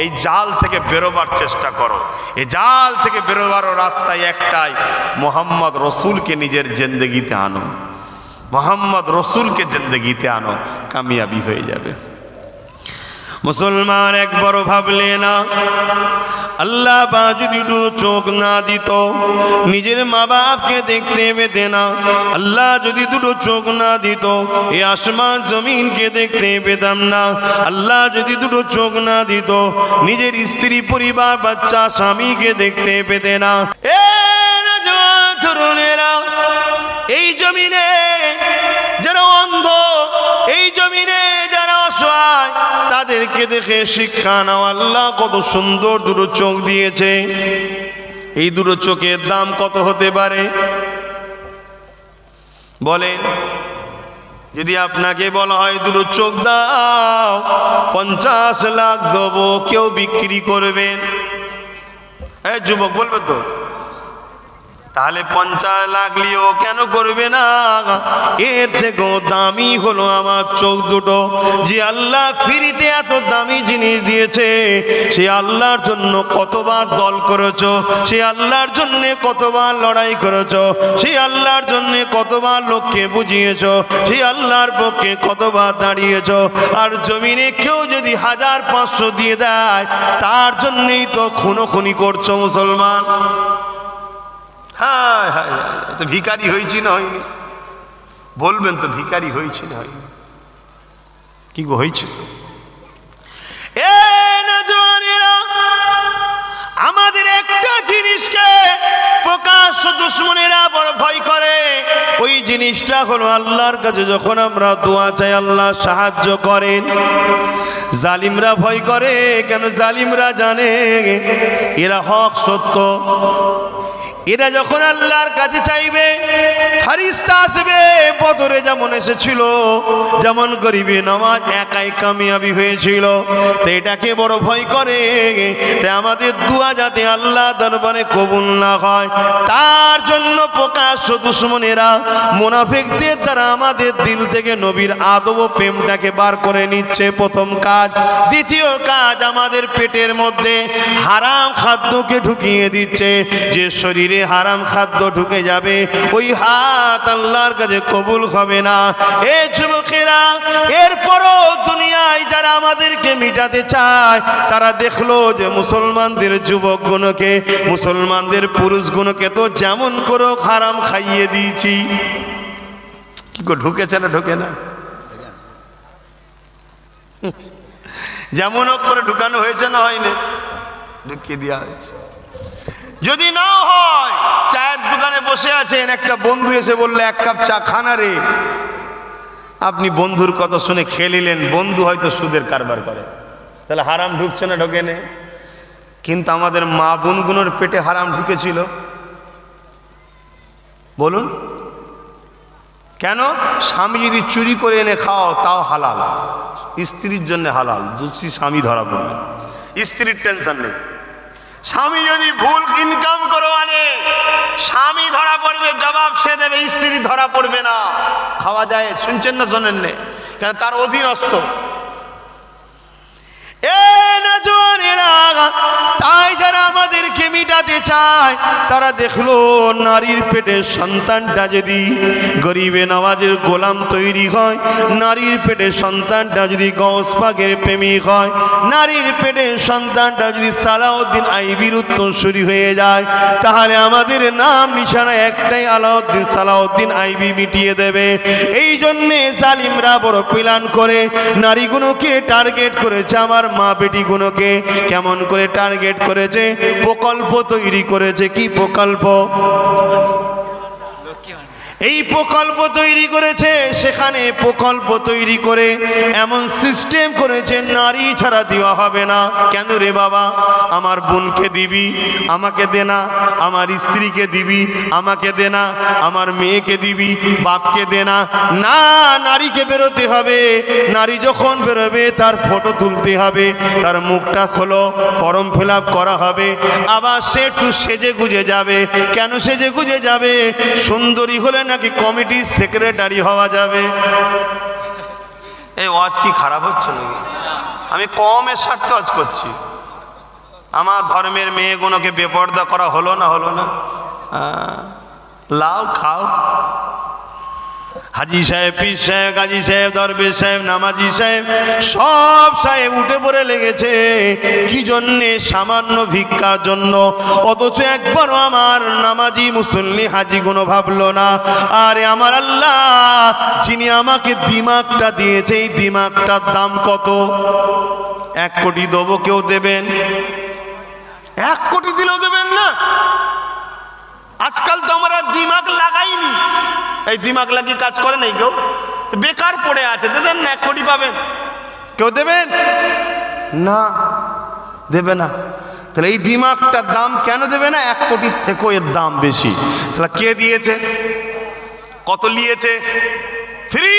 এই জাল থেকে বেরোবার চেষ্টা করো। এই জাল থেকে বেরোবার রাস্তায় একটাই, মোহাম্মদ রসুলকে নিজের জিন্দেগিতে আনো, মোহাম্মদ রসুলকে জিন্দেগিতে আনো, কামিয়াবি হয়ে যাবে। মুসলমান একবারও ভাবলে না আল্লাহ বা যদি দুটো চোখ না দিত নিজের মা বাপকে দেখতে পেতে না, আল্লাহ যদি দুটো চোখ না দিত এই আসমান জমিনকে দেখতে পেতাম না, আল্লাহ যদি দুটো চোখ না দিত নিজের স্ত্রী পরিবার বাচ্চা স্বামীকে দেখতে পেতে না। তরুণেরা এই জমিনে যারা অন্ধ, এই জমিনে যারা অসহায়, তাদেরকে দেখে শিক্ষা নাও। আল্লাহ কত সুন্দর দুটো চোখ দিয়েছে। এই দুটো চোখের দাম কত হতে পারে বলেন? যদি আপনাকে বলা হয় দুটো চোখ দাও 50 লাখ দেবো, কেউ বিক্রি করবেন? এই যুবক বলবে তো, তাহলে 50 লাখ নিয়েও কেন করবে না? এর থেকেও দামি হলো আমার চোখ দুটো। যে আল্লাহ ফ্রিতে এত দামি জিনিস দিয়েছে, সে আল্লাহর জন্য কতবার দল করেছো, সে আল্লাহর জন্য কতবার লড়াই করেছো, সে আল্লাহর জন্য কতবার লোককে বুঝিয়েছো, সে আল্লাহর পক্ষে কতবার দাঁড়িয়েছো। আর জমিনে কেউ যদি 1500 দিয়ে দেয়, তার জন্যই তো খুনোখুনি করছো মুসলমান। হ্যাঁ হ্যাঁ, তো ভিখারি হয়েছি না হয়নি? বলবেন তো ভিখারি হয়েছি না হয়নি? কি গো হয়েছি তো। আমাদের একটা জিনিসকে প্রকাশ্য দুশমনেরা বড় ভয় করে, ওই জিনিসটা হলো আল্লাহর কাছে যখন আমরা দোয়া চাই আল্লাহ সাহায্য করেন। জালিমরা ভয় করে কেন? জালিমরা জানে এরা হক সত্য। এরা যখন আল্লাহর কাছে চাইবে ফেরেশতা আসবে। বদরে যেমন এসেছিল, যেমন গরিবে নামাজ একাই কামিয়াবি হয়েছিল, তো এটাকে বড় ভয় করে। তাই আমাদের দোয়া যাতে আল্লাহ দরবারে কবুল না হয়, তার জন্য প্রকাশ্য দুশমনেরা মুনাফিকদের দ্বারা আমাদের দিল থেকে নবীর আদব ও প্রেমটাকে বার করে নিচ্ছে, প্রথম কাজ। দ্বিতীয় কাজ, আমাদের পেটের মধ্যে হারাম খাদ্যকে ঢুকিয়ে দিচ্ছে। যে শরীরে হারাম খাদ্য ঢুকে যাবে, ওই হাত আল্লাহর কাছে কবুল হবে না। এই যুবকেরা, এরপরও দুনিয়ায় যারা আমাদেরকে মিটাতে চায়, তারা দেখলো যে মুসলমানদের যুবকগুলোকে, মুসলমানদের পুরুষগুলোকে তো যেমন করে হারাম খাইয়ে দিয়েছি। কি করে ঢুকেছে না ঢোকে না? যেমন করে ঢুকানো হয়েছে না হয়নি? ঢুকিয়ে দেওয়া হয়েছে। যদি না হয়, চায়ের দোকানে বসে আছেন, একটা বন্ধু এসে বললো 1 কাপ চা খানা রে, আপনি বন্ধুর কথা শুনে খেয়ে নিলেন। বন্ধু হয়তো সুদের কারবার করে, তাহলে হারাম ঢুকছে না ঢোকে না? কিন্তু আমাদের মা বোনগুলোর পেটে হারাম ঢুকেছিল, বলুন কেন? স্বামী যদি চুরি করে এনে খাও তাও হালাল, স্ত্রীর জন্য হালাল। যদি স্বামী ধরা পড়বে, স্ত্রীর টেনশন নেই। স্বামী যদি ভুল ইনকাম করে আনে, স্বামী ধরা পড়বে, জবাব সে দেবে, স্ত্রী ধরা পড়বে না। খাওয়া যায়, শুনছেন না শোনেন না? কেন? তার অধীনস্থ। তাই যারা আমাদেরকে মিটাতে চায়, তারা দেখলো নারীর পেটে সন্তানটা যদি গরিবে নওয়াজের গোলাম তৈরি হয়, নারীর পেটে সন্তানটা যদি গৌস পাকের প্রেমিক হয়, নারীর পেটে সন্তানটা যদি সালাউদ্দিন আইবির উত্তরসূরি হয়ে যায়, তাহলে আমাদের নাম নিশানা একটাই, আলাউদ্দিন সালাউদ্দিন আইবি মিটিয়ে দেবে। এই জন্যে জালিমরা বড় প্ল্যান করে নারীগুলোকে টার্গেট করেছে। আমার মা বেটিগুলোকে কেমন করে টার্গেট করেছে? প্রকল্প তৈরি করেছে। কি প্রকল্প? এই প্রকল্প তৈরি করেছে। সেখানে প্রকল্প তৈরি করে এমন সিস্টেম করেছে, নারী ছাড়া দেওয়া হবে না। কেন রে বাবা? আমার বোনকে দিবি, আমাকে দে না। আমার স্ত্রীকে দিবি, আমাকে দে না। আমার মেয়েকে দিবি, বাপকে দে না। না, নারীকে বেরোতে হবে। নারী যখন বেরোবে তার ফটো তুলতে হবে, তার মুখটা খোলো, ফর্ম ফিল আপ করা হবে। আবার সে একটু সেজে গুজে যাবে। কেন সেজে গুজে যাবে? সুন্দরী হলে নাকি কমিটির সেক্রেটারি হওয়া যাবে। এই ওয়াজ কি খারাপ হচ্ছে নাকি? আমি কমের স্বার্থে ওয়াজ করছি। আমার ধর্মের মেয়েগুলোকে বেপর্দা করা হলো না? হলো না? লাও খাও। হাজি সাহেব, পীর সাহেব, গাজী সাহেব, দরবেশ সাহেব, নামাজি সাহেব, সব সাহেব উঠে পড়ে লেগেছে। কি জন্যে? সামান্য ভিক্ষার জন্য। অথচ একবারও আমার নামাজি মুসল্লি হাজি গুলো ভাবলো না, আরে আমার আল্লাহ যিনি আমাকে দিমাগটা দিয়েছে, এই দিমাগটার দাম কত? 1 কোটি দেবো, কেউ দেবেন? 1 কোটি দিলেও দেবেন না। আজকাল তো আমরা দিমাগ লাগাইনি, এই দিমাগ লাগিয়ে কাজ করে নাই কেউ, বেকার পড়ে আছে। দেবেন না? 1 কোটি পাবেন, কেউ দেবেন না? দেবে না। তাহলে এই দিমাগটার দাম কেন দেবে না? 1 কোটির থেকেও এর দাম বেশি। তাহলে কে দিয়েছে? কত নিয়েছে? ফ্রি।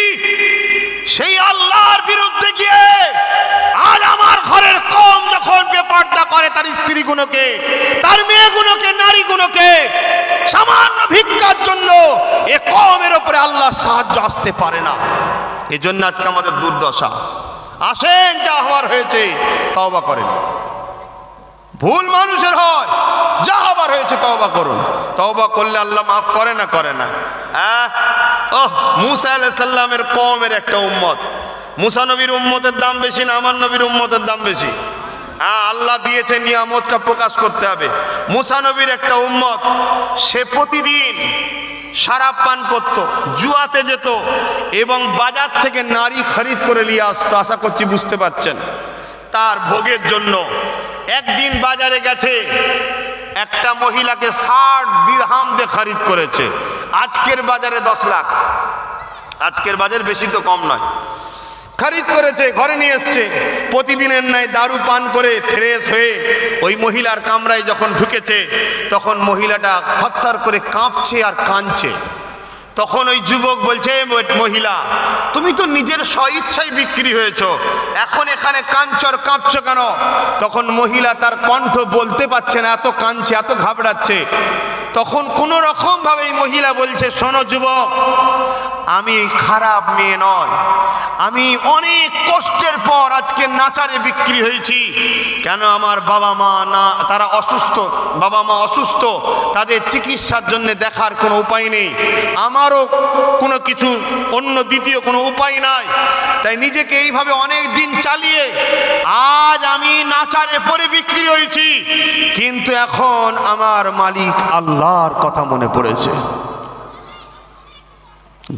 সেই আল্লাহর বিরুদ্ধে গিয়ে আজ আমার ঘরের কম যখন বেপরদা করে তার স্ত্রীগুলোকে, তার মেয়েগুলোকে, নারীগুলোকে সামান্য ভিক্ষার জন্য, এ কমের উপরে আল্লাহ সাহায্য আসতে পারে না। এজন্য আজকে আমাদের দুর্দশা। আসেন, যা হওয়ার হয়েছে তওবা করেন। ভুল মানুষের হয়, যা হবার হয়েছে তওবা করুন। তওবা করলে আল্লাহ মাফ করে না? করে না। মুসা আলাইহিস সালামের কওমের একটা উম্মত। মুসা নবীর উম্মতের দাম বেশি না আমার নবীর উম্মতের দাম বেশি? আল্লাহ দিয়েছে, নিয়ামতটা প্রকাশ করতে হবে। মুসা নবীর একটা উম্মত, সে প্রতিদিন শরাব পান করত, জুয়াতে যেত এবং বাজার থেকে নারী খরিদ করে নিয়ে আসতো। আশা করছি বুঝতে পারছেন। তার ভোগের জন্য একদিন বাজারে গেছে, একটা মহিলাকে 60 দিরহাম দিয়ে খরিদ করেছে। আজকের বাজারে 10 লাখ। আজকের বাজার বেশি তো কম নয়। খরিদ করেছে, ঘরে নিয়ে এসছে। প্রতিদিনের ন্যায় দারু পান করে ফ্রেশ হয়ে ওই মহিলার কামরায় যখন ঢুকেছে, তখন মহিলাটা থরথর করে কাঁপছে আর কাঁদছে। তখন ওই যুবক বলছে, মহিলা তুমি তো নিজের স্বইচ্ছায় বিক্রি হয়েছ, এখন এখানে কাঁদছো, কাঁপছো কেন? তখন মহিলা তার কণ্ঠ বলতে পারছে না, এত কাঁদছে, এত ঘাবড়াচ্ছে। তখন কোন রকম ভাবে এই মহিলা বলছে, শোনো যুবক, আমি খারাপ মেয়ে নয়, আমি অনেক কষ্টের পর আজকে নাচারে বিক্রি হয়েছি। কেন? আমার বাবা মা না, তারা অসুস্থ, বাবা মা অসুস্থ, তাদের চিকিৎসার জন্য দেখার কোনো উপায় নেই, আমারও কোনো কিছু অন্য দ্বিতীয় কোনো উপায় নাই। তাই নিজেকে এইভাবে অনেক দিন চালিয়ে আজ আমি নাচারে পরে বিক্রি হয়েছি, কিন্তু এখন আমার মালিক আল্লাহর কথা মনে পড়েছে।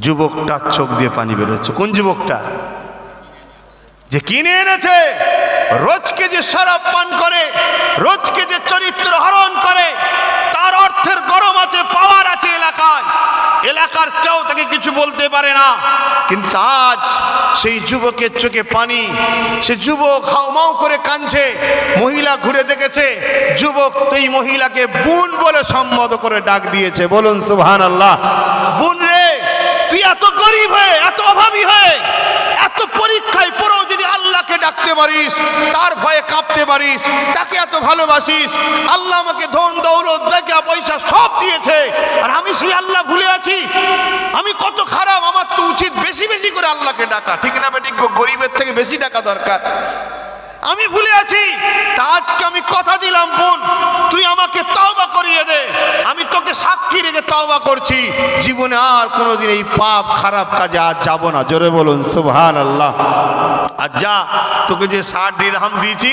যুবকটার চোখ দিয়ে পানি বেরোচ্ছে। কোন যুবকটা? যে কিনে এনেছে, রোজকে যে শরাব পান করে, রোজকে যে চরিত্র হরণ করে, তার অর্থের গরম আছে, পাওয়ার আছে এলাকায়, এলাকার কেউ তাকে কিছু বলতে পারে না। কিন্তু আজ সেই যুবকের চোখে পানি, সে যুবক হাউমাউ করে কাঁদছে। মহিলা ঘুরে দেখেছে, যুবক এই মহিলাকে বোন বলে সম্বোধন করে ডাক দিয়েছে। বলুন সুবহানাল্লাহ। বোন রে, তুই এত গরিব হয়ে, এত অভাবী হয়ে, এত পরীক্ষায় পড়েও যদি আল্লাহকে ডাকতে পারিস, তার ভয়ে কাঁপতে পারিস, তাকে এত ভালোবাসিস, আল্লাহ আমাকে ধন দৌলত টাকা পয়সা সব দিয়েছে, আর আমি সেই আল্লাহ ভুলে আছি, আমি কত খারাপ। আমার তো উচিত বেশি বেশি করে আল্লাহকে ডাকা, ঠিক না বেটি? গরিবের থেকে বেশি ডাকা দরকার। আমি ভুলে আছি। তা আজকে আমি কথা দিলাম, বোন তুই আমাকে তওবা করিয়ে দে, আমি তোকে সাক্ষী রেখে তওবা করছি, জীবনে আর কোনোদিন এই পাপ খারাপ কাজে আর যাব না। জোরে বলুন সুবহানাল্লাহ। আর যা, তোকে যে 60 দিরহাম দিয়েছি,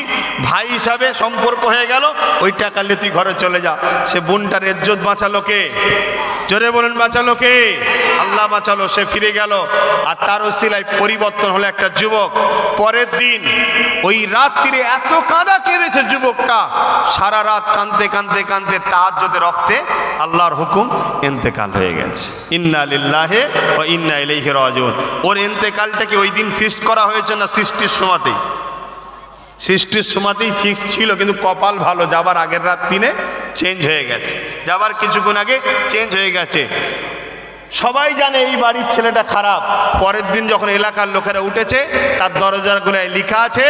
ভাই হিসাবে সম্পর্ক হয়ে গেল, ওই টাকা নিয়ে তুই ঘরে চলে যা। সে বোনটার ইজ্জত বাঁচালো কে? জোরে বলুন, বাঁচালো কে? আল্লাহ বাঁচালো। সে ফিরে গেল, আর তার ওসিলায় পরিবর্তন হলো একটা যুবক। পরের দিন ওই রাত্রিরে এত কাঁদা কেঁদেছে যুবকটা, সারা রাত কাঁদতে কাঁদতে কাঁদতে তাহাজ্জুদের রক্তে আল্লাহর হুকুম ইন্তেকাল হয়ে গেছে। ইন্না লিল্লাহি ওয়া ইন্না ইলাইহি রাজিউন। ওর ইন্তেকালটাকে ওই দিন ফিক্সড করা হয়েছে না সৃষ্টির সময়তেই? সৃষ্টির সময়তেই ফিক্স ছিল, কিন্তু কপাল ভালো, যাবার আগের রাত দিনে চেঞ্জ হয়ে গেছে, যাবার কিছুক্ষণ আগে চেঞ্জ হয়ে গেছে। সবাই জানে এই বাড়ির ছেলেটা খারাপ। পরের দিন যখন এলাকার লোকেরা উঠেছে, তার দরজার গোড়ায় লেখা আছে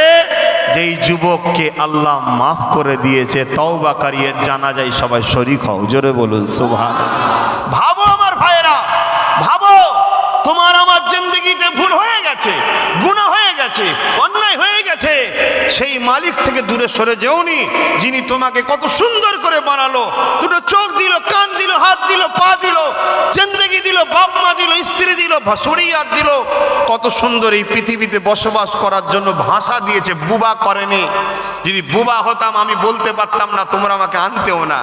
যে এই যুবককে আল্লাহ মাফ করে দিয়েছে, তওবা করিয়ে জানাজায় সবাই শরীক হও। জোরে বলুন সুবহানাল্লাহ। ভাবো আমার ভাইয়েরা, ভাবো তোমার আমার জিন্দেগিতে ভুল হয়ে গেছে, গুনাহ হয়ে গেছে, অন্যায় হয়ে গেছে, সেই মালিক থেকে দূরে সরে যেওনি, যিনি তোমাকে কত সুন্দর করে বানালো, দুটো চোখ দিল, কান দিল, হাত দিল, পা দিল, জিন্দেগি দিল, বাপ মা মা দিল, স্ত্রী দিল, শরীয়ত দিল, কত সুন্দর এই পৃথিবীতে বসবাস করার জন্য ভাষা দিয়েছে, বুবা করেনি। যদি বুবা হতাম আমি বলতে পারতাম না, তোমরা আমাকে আনতেও না।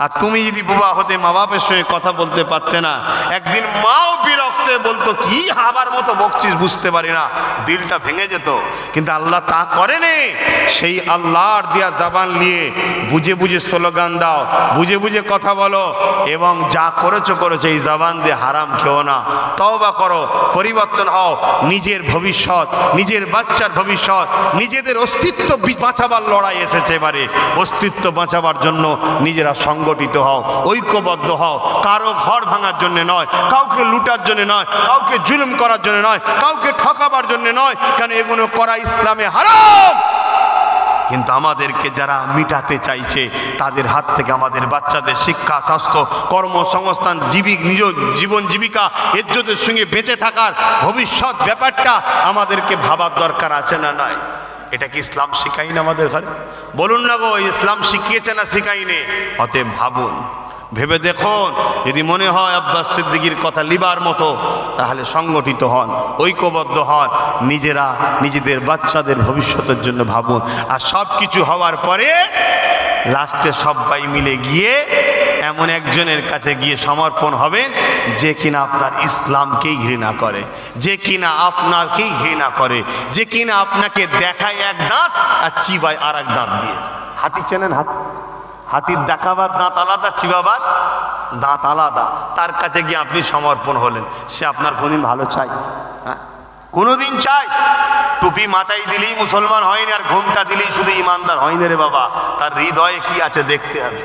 আর তুমি যদি বুবা হতে মা বাপের সঙ্গে কথা বলতে পারতে না, একদিন মাও বিরক্ত বলতো কি হাবার মতো বকছিস, বুঝতে পারি না, দিলটা ভেঙে যেত। কিন্তু আল্লাহ তা করেনি। সেই আল্লাহর দিয়া জবান নিয়ে বুঝে বুঝে স্লোগান দাও, বুঝে বুঝে কথা বলো, এবং যা করেছো করেছো, এই জবান দিয়ে হারাম খেও না। তওবা করো, পরিবর্তন হও। নিজের ভবিষ্যৎ, নিজের বাচ্চার ভবিষ্যৎ, নিজেদের অস্তিত্ব বাঁচাবার লড়াই এসেছে এবারে। অস্তিত্ব বাঁচাবার জন্য নিজেরা সংগঠিত হও, ঐক্যবদ্ধ হও। কারো ঘর ভাঙার জন্য নয়, কাউকে লুটার জন্য নয়, কাউকে জুলুম করার জন্য নয়, কাউকে ঠকাবার জন্য নয়। কেন এগুলো করা ইসলামে হারাম। কিন্তু আমাদেরকে যারা মিটাতে চাইছে, তাদের হাত থেকে আমাদের বাচ্চাদের শিক্ষা, স্বাস্থ্য, কর্মসংস্থান, নিজ জীবন জীবিকা, ইজ্জতের সঙ্গে বেঁচে থাকার ভবিষ্যৎ ব্যাপারটা আমাদেরকে ভাবার দরকার আছে না নাই? এটা কি ইসলাম শিখাই না আমাদের ঘরে? বলুন না গো, ইসলাম শিখিয়েছে না শিখাইনি? অতএব ভাবুন, ভেবে দেখুন। যদি মনে হয় আব্বাস সিদ্দিকীর কথা লিবার মতো, তাহলে সংগঠিত হন, ঐক্যবদ্ধ হন, নিজেরা নিজেদের বাচ্চাদের ভবিষ্যতের জন্য ভাবুন। আর সব কিছু হওয়ার পরে লাস্টে সবাই মিলে গিয়ে এমন একজনের কাছে গিয়ে সমর্পণ হবেন, যে কিনা আপনার ইসলামকেই ঘৃণা করে, যে কিনা আপনাকেই ঘৃণা করে, যে কিনা আপনাকে দেখায় এক দাঁত আর চিবায় আর এক দাঁত দিয়ে। হাতি চেনেন? হাতির দেখাবার দাঁত আলাদা, চিবাবার দাঁত আলাদা। তার কাছে গিয়ে আপনি সমর্পণ হলেন, সে আপনার কোনদিন ভালো চাই? হ্যাঁ, কোনোদিন চাই? টুপি মাথায় দিলেই মুসলমান হয়নি, আর ঘোমটা দিলেই শুধু ইমানদার হয়নি রে বাবা। তার হৃদয়ে কি আছে দেখতে হবে।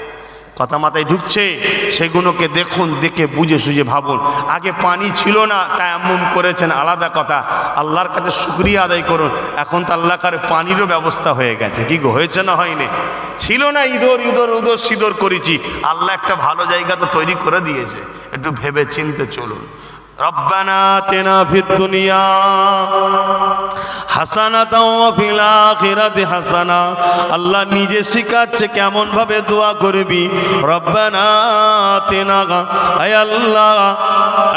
কথা মাথায় ঢুকছে? সেগুলোকে দেখুন, দেখে বুঝে সুঝে ভাবুন। আগে পানি ছিল না, তায়াম্মুম করেছেন, আলাদা কথা, আল্লাহর কাছে শুকরিয়া আদায় করুন। এখন তো আল্লাহর কাছে পানিরও ব্যবস্থা হয়ে গেছে। কি গো, হয়েছে না হয়নি? ছিল না, ইদর সিদর করেছি, আল্লাহ একটা ভালো জায়গা তো তৈরি করে দিয়েছে। একটু ভেবে চিনতে চলুন। রব্বানা আতিনা ফিদ দুনিয়া হাসানাতাও ওয়া ফিল আখিরাতি হাসানা। আল্লাহ নিজে শিখাচ্ছে কেমন ভাবে দোয়া করবি। রব্বানা আতিনা, আয় আল্লাহ,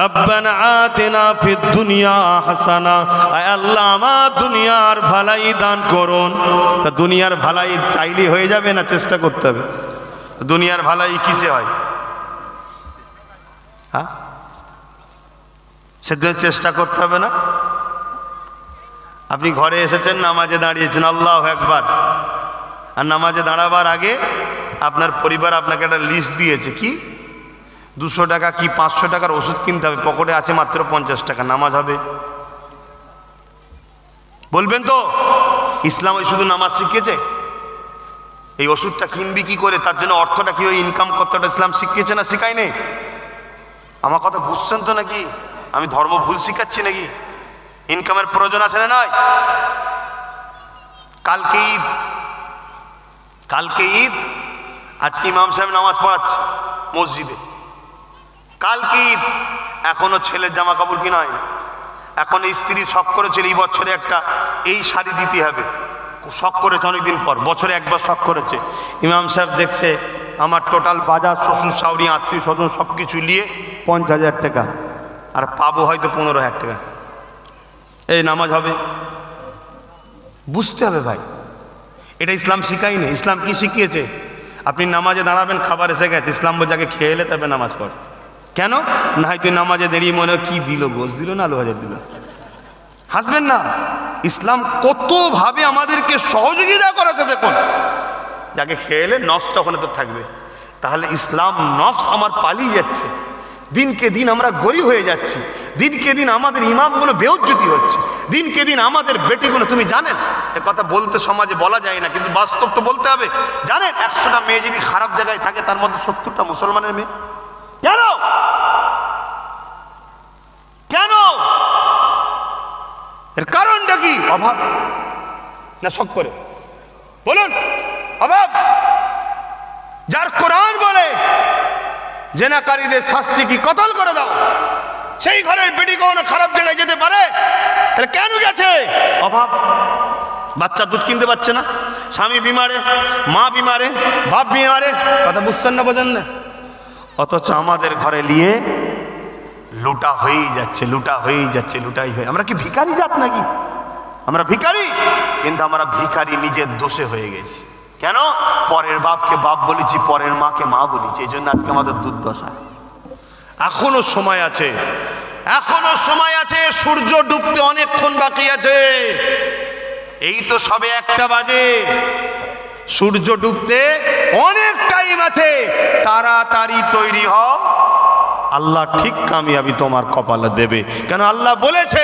রব্বানা আতিনা ফিদ দুনিয়া হাসানা, আয় আল্লাহ আমার দুনিয়ার ভালাই দান করুন। তা দুনিয়ার ভালাই চাইলে হয়ে যাবে না? চেষ্টা করতে হবে। দুনিয়ার ভালাই কিসে হয়? হ্যাঁ, সেজন্য চেষ্টা করতে হবে না? আপনি ঘরে এসেছেন, নামাজে দাঁড়িয়েছেন, আল্লাহু আকবার, আর নামাজে দাঁড়াবার আগে আপনার পরিবার আপনাকে একটা লিস্ট দিয়েছে, কি 200 টাকা কি 500 টাকার ওষুধ কিনতে হবে, পকেটে আছে মাত্র 50 টাকা, নামাজ হবে? বলবেন তো ইসলাম ওই শুধু নামাজ শিখিয়েছে? এই ওষুধটা কিনবি কি করে, তার জন্য অর্থটা কীভাবে ইনকাম করতে, ইসলাম শিখিয়েছে না শিখায় নেই? আমার কথা বুঝছেন তো নাকি? আমি ধর্ম ভুল শিখাচ্ছি নাকি? ইনকামের প্রয়োজন আছে না নয়? কালকে ঈদ, কালকে ঈদ, আজকে ইমাম সাহেব নামাজ পড়াচ্ছে মসজিদে। কালকে ঈদ, এখনো ছেলের জামা কাপড় কিনা হয়নি, এখন স্ত্রী শখ করেছিল এই বছরে একটা এই শাড়ি দিতে হবে, শখ করেছে অনেকদিন পর, বছরে একবার শখ করেছে। ইমাম সাহেব দেখছে আমার টোটাল বাজার, শ্বশুর শাশুড়ি, আত্মীয় স্বজন সব কিছু নিয়ে 50,000 টাকা, আর পাবো হয়তো 15,000 টাকা। এই নামাজ হবে? বুঝতে হবে ভাই, এটা ইসলাম শিখায়নি। ইসলাম কি শিখিয়েছে? আপনি নামাজে দাঁড়াবেন, খাবার এসে গেছে, ইসলাম বলছে আগে খেয়ে এলে তবে নামাজ পড়। কেন? না হয় তুই নামাজে দাঁড়িয়ে মনে কি দিল, গোশ দিল না আলু ভাজা দিল, হাসবেন না। ইসলাম কতভাবে আমাদেরকে সহযোগিতা করেছে দেখুন। যাকে খেয়ে এলে নফসটা ওখানে তো থাকবে। তাহলে ইসলাম নফস আমার পালিয়ে যাচ্ছে, দিনকে দিন আমরা গরিব হয়ে যাচ্ছি, দিনকে দিন আমাদের ইমামগুলো বেউজ্জতি হচ্ছে, দিনকে দিন আমাদের বেটিগুলো, তুমি জানেন এ কথা বলতে সমাজে বলা যায় না, কিন্তু বাস্তব তো বলতে হবে। জানেন 100টা মেয়ে যদি খারাপ জায়গায় থাকে, তার মধ্যে 70টা মুসলমানের মেয়ে। কেন? কেন? এর কারণটা কি? অভাব না শখ করে? বলুন, অভাব। যার কোরআন বলে জেনাকারীদের শাস্তি কি, কতল করে দাও, সেই ঘরের বেটি কখনো খারাপ জায়গায় যেতে পারে? তাহলে কেন গেছে? অভাব। বাচ্চা দুধ কিনতে পারছে না, স্বামী বিমারে, মা বিমারে, বাপ বিমারে, কথা বুঝছেন না, বোঝেন না? অথচ আমাদের ঘরে নিয়ে লুটা হয়েই যাচ্ছে, লুটা হয়েই যাচ্ছে, লুটাই হয়ে। আমরা কি ভিখারি জাত নাকি? আমরা ভিখারি, কিন্তু আমরা ভিখারি নিজের দোষে হয়ে গেছি। কেন? পরের বাপকে বাপ বলেছি, পরের মাকে মা বলেছি, এই জন্য আজকে আমাদের দুর্দশা। এখনো সময় আছে, এখনো সময় আছে, সূর্য ডুবতে অনেকক্ষণ বাকি আছে। এই তো সবে 1টা বাজে, সূর্য ডুবতে অনেক টাইম আছে। তাড়াতাড়ি তৈরি হও, আল্লাহ ঠিক কামিয়াবি তোমার কপালে দেবে। কেন? আল্লাহ বলেছে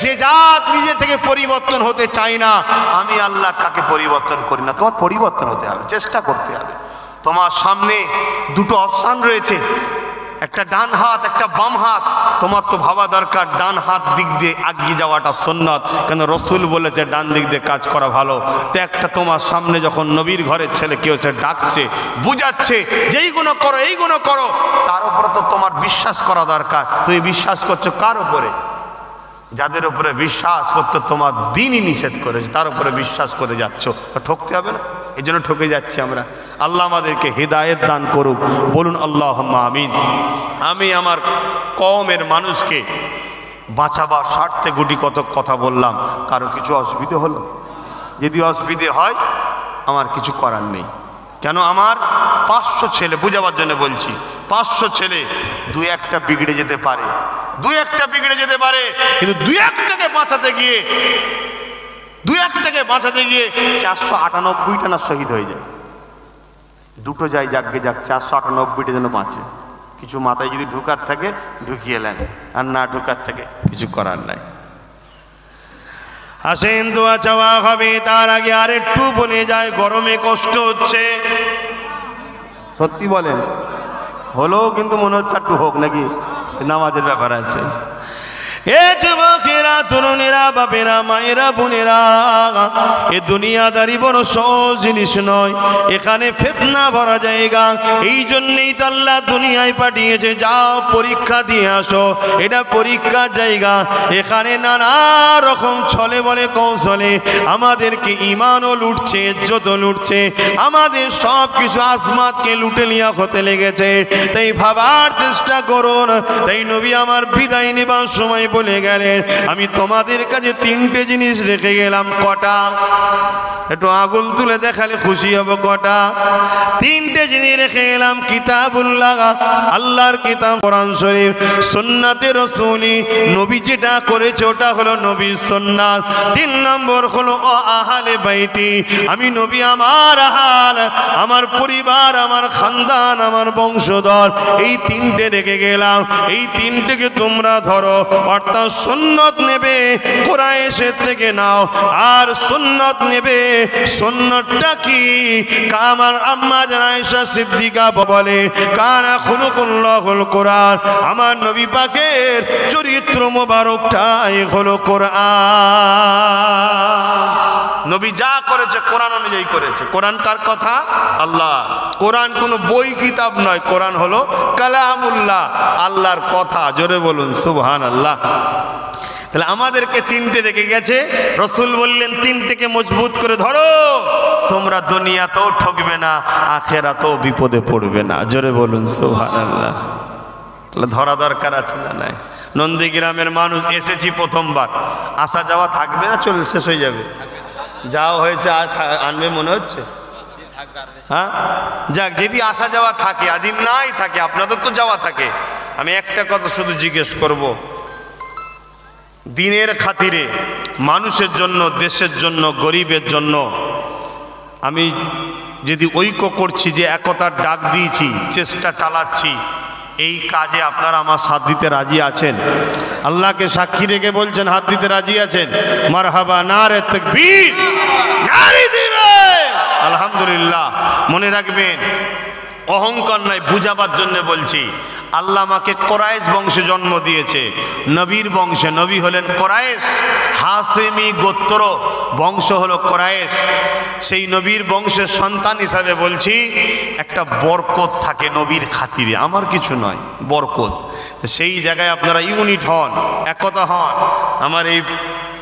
যে জাত নিজে থেকে পরিবর্তন হতে চায় না, আমি আল্লাহ কাকে পরিবর্তন করি না। তোমার পরিবর্তন হতে হবে, চেষ্টা করতে হবে। তোমার সামনে দুটো অপশান রয়েছে, একটা ডান হাত, একটা বাম হাত। তোমার তো ভাবা দরকার ডান হাত দিক দিয়ে এগিয়ে যাওয়াটা সুন্নাত, কেন রসুল বলেছে ডান দিক দিয়ে কাজ করা ভালো। তো একটা তোমার সামনে যখন নবীর ঘরের ছেলে কেউ সে ডাকছে, বুঝাচ্ছে যে এইগুলো করো, এইগুলো করো, তার উপরে তো তোমার বিশ্বাস করা দরকার। তুমি বিশ্বাস করছো কার উপরে? যাদের উপরে বিশ্বাস করতে তোমার দিনই নিষেধ করেছে, তার উপরে বিশ্বাস করে যাচ্ছ, তো ঠকতে হবে না। এই জন্য ঠকে যাচ্ছি আমরা। আল্লাহ আমাদেরকে হেদায়েত দান করুক, বলুন আল্লাহুম্মা আমিন। আমি আমার কওমের মানুষকে বাঁচাবার স্বার্থে গুটি কত কথা বললাম। কারো কিছু অসুবিধে হলো? যদি অসুবিধে হয় আমার কিছু করার নেই। কেন? আমার 500 ছেলে, বুঝাবার জন্য বলছি, 500 ছেলে 2-1টা বিগড়ে যেতে পারে, 2-1টা বিগড়ে যেতে পারে, কিন্তু 2-1টাকে বাঁচাতে গিয়ে 498টা না শহীদ হয়ে যায়। দুটো যাই যাকে যাক, 498টা যেন বাঁচে। কিছু মাথায় যদি ঢুকার থাকে ঢুকিয়ে নেন, আর না ঢুকার থাকে কিছু করার নাই। আসেন দোয়া চাওয়া হবে, তার আগে আর একটু বনে যায়, গরমে কষ্ট হচ্ছে। সত্যি বলেন, হলো কিন্তু মনে হচ্ছে একটু হোক নাকি, নামাজের ব্যাপার আছে। এ যুবকেরা, তরুণেরা, বাপেরা, মায়েরা, বোনেরা, এ দুনিয়াদারি বড় সহজ জিনিস নয়, এখানে ফিতনা ভরা জায়গা। এই জন্যই তো আল্লাহ দুনিয়ায় পাঠিয়েছে, যাও পরীক্ষা দিয়ে আসো। এটা পরীক্ষার জায়গা, এখানে নানা রকম ছলে বলে কৌশলে আমাদেরকে ইমানও লুটছে, ইজ্জতও লুটছে, আমাদের সব কিছু আসমাতকে লুটে লিয়া হতে লেগেছে। তাই ভাবার চেষ্টা করুন। তাই নবী আমার বিদায় নেবার সময় বলে গেলেন, আমি তোমাদের কাছে 3টে জিনিস রেখে গেলাম। কটা? একটু আগুন তুলে দেখালে খুশি হব। কটা? 3টে জিনিস রেখে গেলাম। কিতাবুল্লাহ, আল্লাহর কিতাব কোরআন শরীফ, সুন্নাতে রাসূলি, নবী যেটা করেছে ওটা হলো নবীর সুন্নাত। 3 নম্বর হলো আহলে বাইতি, আমি নবী আমার আহাল, আমার পরিবার, আমার খানদান, আমার বংশধর, এই 3টে রেখে গেলাম। এই 3টেকে তোমরা ধরো, অর্থাৎ সুন্নত নেবে কোরআনের থেকে নাও, আর সুন্নত নেবে। সুন্নতটা কি? আমার আম্মা জান আয়েশা সিদ্দিকা বলে, কানা খুলুকুল্লাহুল কোরআন, আমার নবী পাকের চরিত্র মোবারকটাই হলো কোরআন। নবী যা করেছে কোরআন অনুযায়ী করেছে। কোরআন কার কথা? আল্লাহ। কোরআন কোনো বই কিতাব নয়, কোরআন হলো কালামুল্লাহ, আল্লাহর কথা। জোরে বলুন সুবহানাল্লাহ। তাহলে আমাদেরকে 3টে দেখে গেছে, রসুল বললেন 3টেকে মজবুত করে ধরো, তোমরা দুনিয়াতেও ঠকবে না, আখেরাতেও বিপদে পড়বে না। জোরে বলুন সুবহানাল্লাহ। তাহলে ধরা দরকার আছে না নাই? নন্দীগ্রামের মানুষ এসেছি প্রথমবার, আসা যাওয়া থাকবে না, চলে শেষ হয়ে যাবে? যাওয়া হয়েছে আর আনবে মনে হচ্ছে? হ্যাঁ, যাক, যদি আসা যাওয়া থাকে, আদিন নাই থাকে, আপনাদের তো যাওয়া থাকে। আমি একটা কথা শুধু জিজ্ঞেস করব, দিনের খাতিরে, মানুষের জন্য, দেশের জন্য, গরিবের জন্য আমি যদি ঐক্য করছি, যে একতার ডাক দিয়েছি, চেষ্টা চালাচ্ছি, এই কাজে আপনারা আমার সাথ দিতে রাজি আছেন? আল্লাহকে সাক্ষী রেখে বলছেন হাত দিতে রাজি আছেন? মারহাবা, নারে তাকবীর, নারে দিবেন, আলহামদুলিল্লাহ। মনে রাখবেন, অহংকার নাই, বুঝাবার জন্য বলছি। আল্লাহ আমাকে কোরাইশ বংশে জন্ম দিয়েছে, নবীর বংশে। নবী হলেন কোরাইশ, হাসেমি গোত্র বংশ হলো কোরাইশ। সেই নবীর বংশের সন্তান হিসাবে বলছি, একটা বরকত থাকে নবীর খাতিরে, আমার কিছু নয়, বরকত। সেই জায়গায় আপনারা ইউনিট হন, একতা হন। আমার এই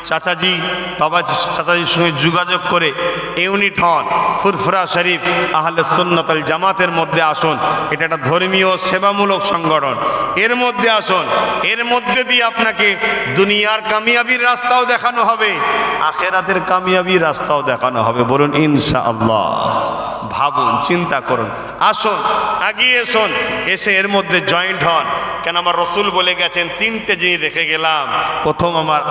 চাচাজি বাবা চাচাজির সঙ্গে যোগাযোগ করে ইউনিট হন, ফুরফুরা শরীফ আহলে সুন্নাত ওয়াল জামাতের মধ্যে আসুন। এটা একটা ধর্মীয় সেবামূলক সংগঠন, এর মধ্যে আসুন। এর মধ্যে দিয়ে আপনাকে দুনিয়ার কামিয়াবির রাস্তাও দেখানো হবে, আখিরাতের কামিয়াবির রাস্তাও দেখানো হবে। বলুন ইনশাআল্লাহ। ভাবুন, চিন্তা করুন, আসুন, এগিয়ে এসুন, এসে এর মধ্যে জয়েন্ট হন। কেন আমার রসুল বলে গেছেন তিনটে জিনিস রেখে গেলাম। প্রথম আমার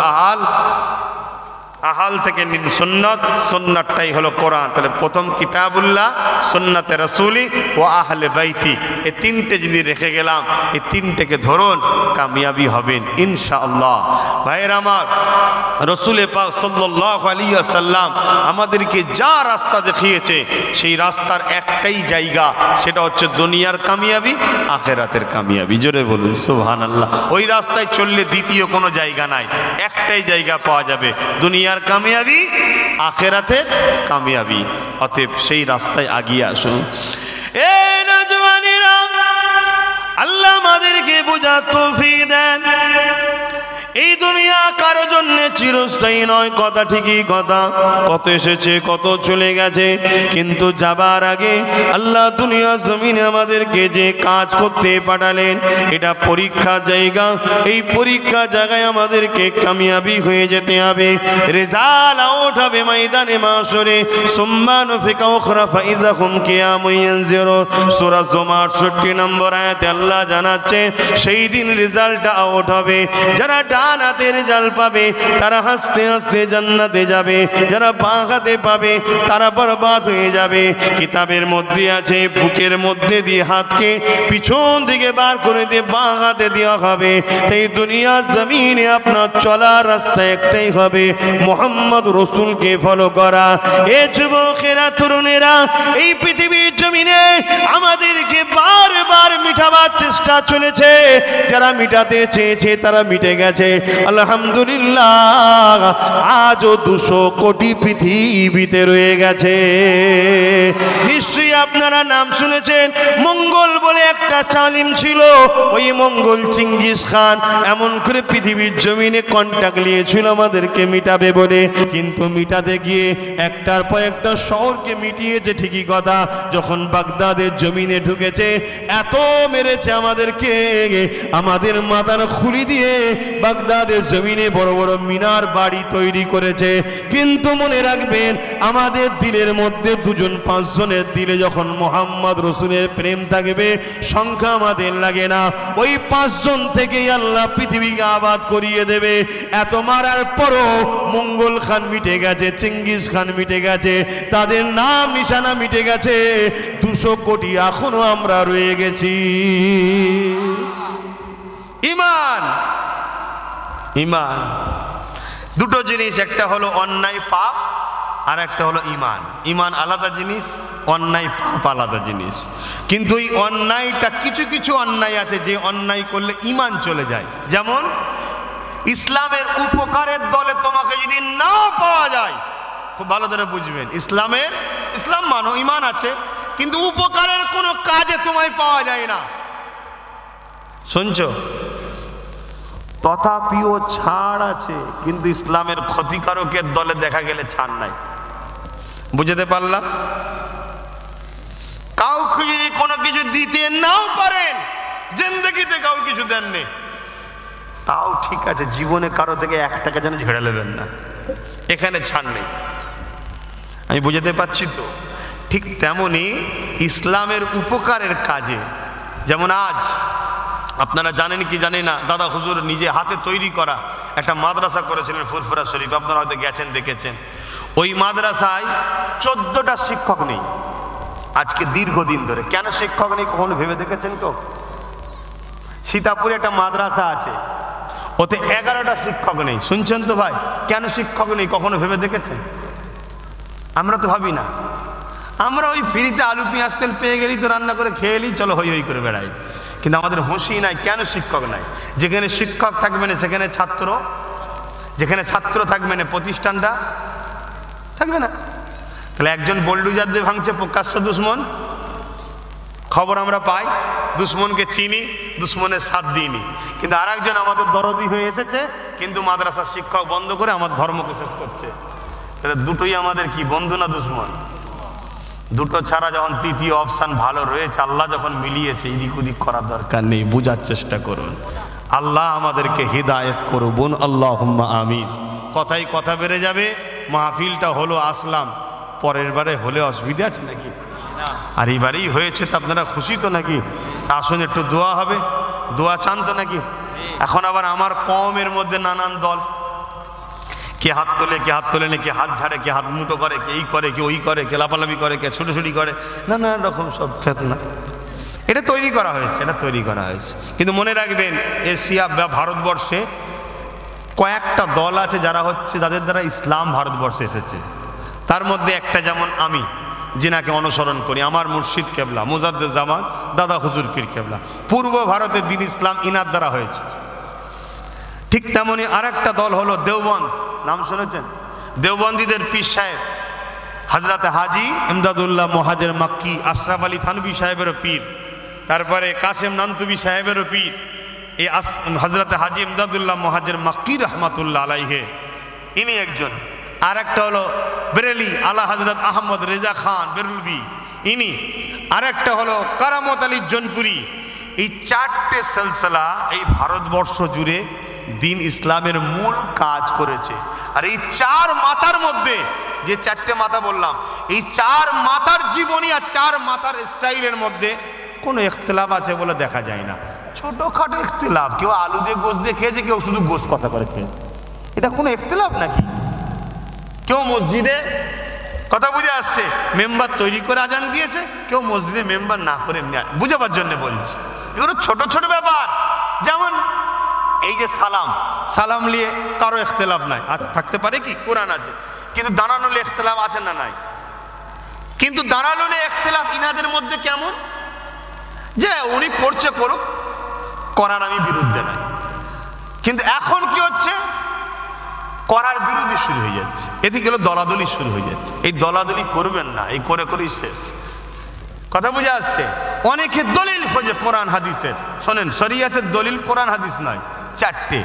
আহাল থেকে নিন সুন্নাত, সুন্নাতটাই হলো কোরআন। তাহলে প্রথম কিতাবুল্লাহ, সুন্নাতে রাসূলি ও আহলে বাইতি, এই তিনটে যদি রেখে গেলাম, এই তিনটেকে ধরুন, কামিয়াবি হবেন ইনশাআল্লাহ। ভাইয়েরা আমার, রসুল পাক সাল্লাল্লাহু আলাইহি ওয়াসাল্লাম আমাদেরকে যা রাস্তা দেখিয়েছে সেই রাস্তার একটাই জায়গা, সেটা হচ্ছে দুনিয়ার কামিয়াবি, আখিরাতের কামিয়াবি। জোরে বলুন সুবহানাল্লাহ। ওই রাস্তায় চললে দ্বিতীয় কোনো জায়গা নাই, একটাই জায়গা পাওয়া যাবে, দুনিয়ার কামিয়াবি, আখিরাতের কামিয়াবি। অতএব সেই রাস্তায় আগিয়ে আসুন। এ নওজওয়ানেরা, আল্লাহ আমাদেরকে বোঝার তৌফিক দেন। এই দুনিয়া কারো জন্য চিরস্থায়ী নয়, কথা ঠিকই কথা। কত এসেছে, কত চলে গেছে, কিন্তু যাবার আগে আল্লাহ দুনিয়া জমিনে আমাদেরকে যে কাজ করতে পাঠালেন, এটা পরীক্ষার জায়গা। এই পরীক্ষার জায়গায় আমাদেরকে কামিয়াবি হয়ে যেতে হবে। রেজাল্ট আউট হবে ময়দানে মাশরে। সুম্মা নুফিকা উখরা ফাইযা হুম কিয়ামুন ইয়ানজিরুন। সূরা জুমার 68 নম্বর আয়াতে আল্লাহ জানাচ্ছে সেই দিন রেজাল্টটা আউট হবে। যারা ডানাতে রেজাল্ট পাবে তারা হাসতে হাসতে জান্নাতে যাবে, যারা বাঁ হাতে পাবে তারা বরবাদ হয়ে যাবে। কিতাবের মধ্যে আছে বুকের মধ্যে দিয়ে হাতকে পিছন দিকে বার করে দিয়ে বাঁ হাতে দেওয়া হবে। এই দুনিয়া জমিনে আপনার চলার রাস্তা একটাই হবে, মুহাম্মদ রাসূলকে ফলো করা। এ যুবকেরা, তরুণেরা, এই পৃথিবীর জমিনে আমাদেরকে বারবার মিটাবার চেষ্টা চলেছে। যারা মিটাতে চেয়েছে তারা মিটে গেছে আলহামদুলিল্লাহ। আজও 200 কোটি পৃথিবীতে রয়ে গেছে। নিশ্চয়ই আপনারা নাম শুনেছেন, মঙ্গল বলে একটা জালিম ছিল। ওই মঙ্গল চেঙ্গিস খান এমন করে পৃথিবীর জমিনে কন্টাক্ট নিয়েছিল আমাদেরকে মিটাবে বলে, কিন্তু মিটাতে গিয়ে একটার পর একটা শহরকে মিটিয়েছে ঠিকই কথা। যখন বাগদাদের জমিনে ঢুকেছে, এত মেরেছে আমাদেরকে, আমাদের মাথার খুলি দিয়ে বাগদাদের জমিনে বড় বড় মিনার বাড়ি তৈরি করেছে। কিন্তু মনে রাখবেন, আমাদের দিলের মধ্যে 2-5 জনের দিলে যখন মুহাম্মদ রাসূলের প্রেম থাকবে, সংখ্যা আমাদের লাগে না। ওই 5 জন থেকেই আল্লাহ পৃথিবীকে আবাদ করিয়ে দেবে। এত মারার পরও মঙ্গল খান মিটে গেছে, চেঙ্গিস খান মিটে গেছে, তাদের নাম নিশানা মিটে গেছে। 200 কোটি এখনো আমরা রয়ে গেছি। ইমান, ইমান দুটো জিনিস, একটা হলো অন্যায় পাপ, আর একটা হলো ইমান। ইমান আলাদা জিনিস, অন্যায় পাপ আলাদা জিনিস। কিন্তু এই অন্যায়টা, কিছু কিছু অন্যায় আছে যে অন্যায় করলে ইমান চলে যায়। যেমন ইসলামের উপকারের দলে তোমাকে যদি নাও পাওয়া যায়, খুব ভালো করে বুঝবেন, ইসলাম মানো, ইমান আছে, কিন্তু উপকারের কোনো কাজে তোমায় পাওয়া যায় না। শুনছো? তথাপিও ছাড় আছে, কিন্তু ইসলামের ক্ষতিকারকের দলে দেখা গেলে ছাড় নাই। বুঝতে পারলাম? কাউকে যদি কোনো কিছু দিতে নাও পারেন, জিন্দেগিতে কাউ কিছু দেননি, তাও ঠিক আছে, জীবনে কারো থেকে 1 টাকা যেন ঝেড়ে নেবেন না, এখানে ছাড় নেই। আমি বুঝতে পারছি তো? ঠিক তেমনি ইসলামের উপকারের কাজে, যেমন আজ আপনারা জানেন কি জানি না, দাদা হুজুর নিজে হাতে তৈরি করা একটা মাদ্রাসা করেছিলেন ফুরফুরা শরীফ, আপনারা হয়তো গেছেন, দেখেছেন। ওই মাদ্রাসায় 14টা শিক্ষক নেই আজকে দীর্ঘদিন ধরে। কেন শিক্ষক নেই কখনো ভেবে দেখেছেন কেউ? সীতাপুরে একটা মাদ্রাসা আছে, ওতে 11টা শিক্ষক নেই। শুনছেন তো ভাই? কেন শিক্ষক নেই কখনো ভেবে দেখেছেন? আমরা তো ভাবি না। আমরা ওই ফ্রিতে আলু পেঁয়াজ তেল পেয়ে গেলেই তো রান্না করে খেয়ে এলি, চলো হই হই করে বেড়াই। কিন্তু আমাদের হুঁশই নাই, কেন শিক্ষক নাই? যেখানে শিক্ষক থাকবে না সেখানে ছাত্র, যেখানে ছাত্র থাকবে না প্রতিষ্ঠানটা থাকবে না। তাহলে একজন বোল্ডুজার দিয়ে ভাঙছে প্রকাশ্য দুশ্মন, খবর আমরা পাই, দুশ্মনকে চিনি, দুশ্মনের সাথ দিইনি, কিন্তু আর একজন আমাদের দরদি হয়ে এসেছে, কিন্তু মাদ্রাসার শিক্ষক বন্ধ করে আমার ধর্মকে শেষ করছে। তাহলে দুটোই আমাদের কি, বন্ধু না দুশ্মন? দুটো ছাড়া যখন তৃতীয় অপশান ভালো রয়েছে, আল্লাহ যখন মিলিয়েছে, এদিক ওদিক করার দরকার নেই। বুঝার চেষ্টা করুন। আল্লাহ আমাদেরকে হিদায়েত করুন, আল্লাহুম্মা আমিন। কথাই কথা বেড়ে যাবে। মাহফিলটা হলো, আসলাম, পরের বারে হলে অসুবিধা আছে নাকি? আর এইবারেই হয়েছে, তো আপনারা খুশি তো নাকি? আসুন একটু দোয়া হবে, দোয়া চান তো নাকি? এখন আবার আমার কওমের মধ্যে নানান দল, কে হাত তোলে, কে হাত তোলে না, কে হাত ঝাড়ে, কে হাত মুঠো করে, কে এই করে, কে ওই করে, কে লাফালাফি করে, কে ছুটোছুটি করে, নানান রকম সব ফেতনা। এটা তৈরি করা হয়েছে, এটা তৈরি করা হয়েছে। কিন্তু মনে রাখবেন, এশিয়া বা ভারতবর্ষে কয়েকটা দল আছে যারা হচ্ছে, যাদের দ্বারা ইসলাম ভারতবর্ষে এসেছে। তার মধ্যে একটা যেমন আমি, যিনাকে অনুসরণ করি, আমার মুর্শিদ কেবলা মুজাদ্দেদ জামান দাদা হুজুর পীর কেবলা, পূর্ব ভারতের দিন ইসলাম ইনার দ্বারা হয়েছে। ঠিক তেমনি আর একটা দল হলো দেওবন্দ, নাম শুনেছেন? দেওবন্দীদের পীর সাহেব হজরত হাজি ইমদাদুল্লাহ মুহাজির মাক্কি, আশরাফ আলী থানভী সাহেবেরও পীর, তারপরে কাসেম নানতুবি সাহেবেরও পীর, এই হজরত হাজি ইমদাদুল্লাহ মুহাজির মাক্কি রহমাতুল্লাহ আলাইহে, ইনি একজন। আর একটা হলো বেরেলি আলা হজরত আহমদ রেজা খান বেরুলবি, ইনি। আর একটা হলো কারামত আলী জনপুরি। এই চারটে সিলসিলা এই ভারতবর্ষ জুড়ে দিন ইসলামের মূল কাজ করেছে। আর এই চার মাথার মধ্যে, যে চারটে মাথা বললাম, এই চার মাথার জীবনী আর চার মাথার স্টাইলের মধ্যে কোনো ইখতিলাফ আছে বলে দেখা যায় না। ছোটখাটো ইখতিলাফ, কেউ আলু দিয়ে গোশ দিয়ে খেয়েছে, কেউ শুধু গোশ কথা করে খেয়েছে, এটা কোনো ইখতিলাফ নাকি? কেউ মসজিদে, কথা বুঝে আসছে, মেম্বার তৈরি করে আজান দিয়েছে, কেউ মসজিদে মেম্বার না করে, বুঝাবার জন্য বলছি। এগুলো ছোট ছোট ব্যাপার। যেমন এই যে সালাম, সালাম নিয়ে কারো ইখতিলাফ নাই, আর থাকতে পারে কি? কোরআন আছে, কিন্তু দাঁড়ানো নিয়ে ইখতিলাফ আছে না নাই? কিন্তু দাঁড়ানো নিয়ে ইখতিলাফ ইনাদের মধ্যে কেমন, যে উনি করছে করুক, করার আমি বিরুদ্ধে নাই। কিন্তু এখন কি হচ্ছে, করার বিরোধী শুরু হয়ে যাচ্ছে, এদিকে হলো দলাদলি শুরু হয়ে যাচ্ছে। এই দলাদলি করবেন না, এই করে করেই শেষ। কথা বুঝে আসছে? অনেকে দলিল খোঁজে কোরআন হাদিসের। শোনেন, শরিয়াতের দলিল কোরআন হাদিস নয়, চারটে।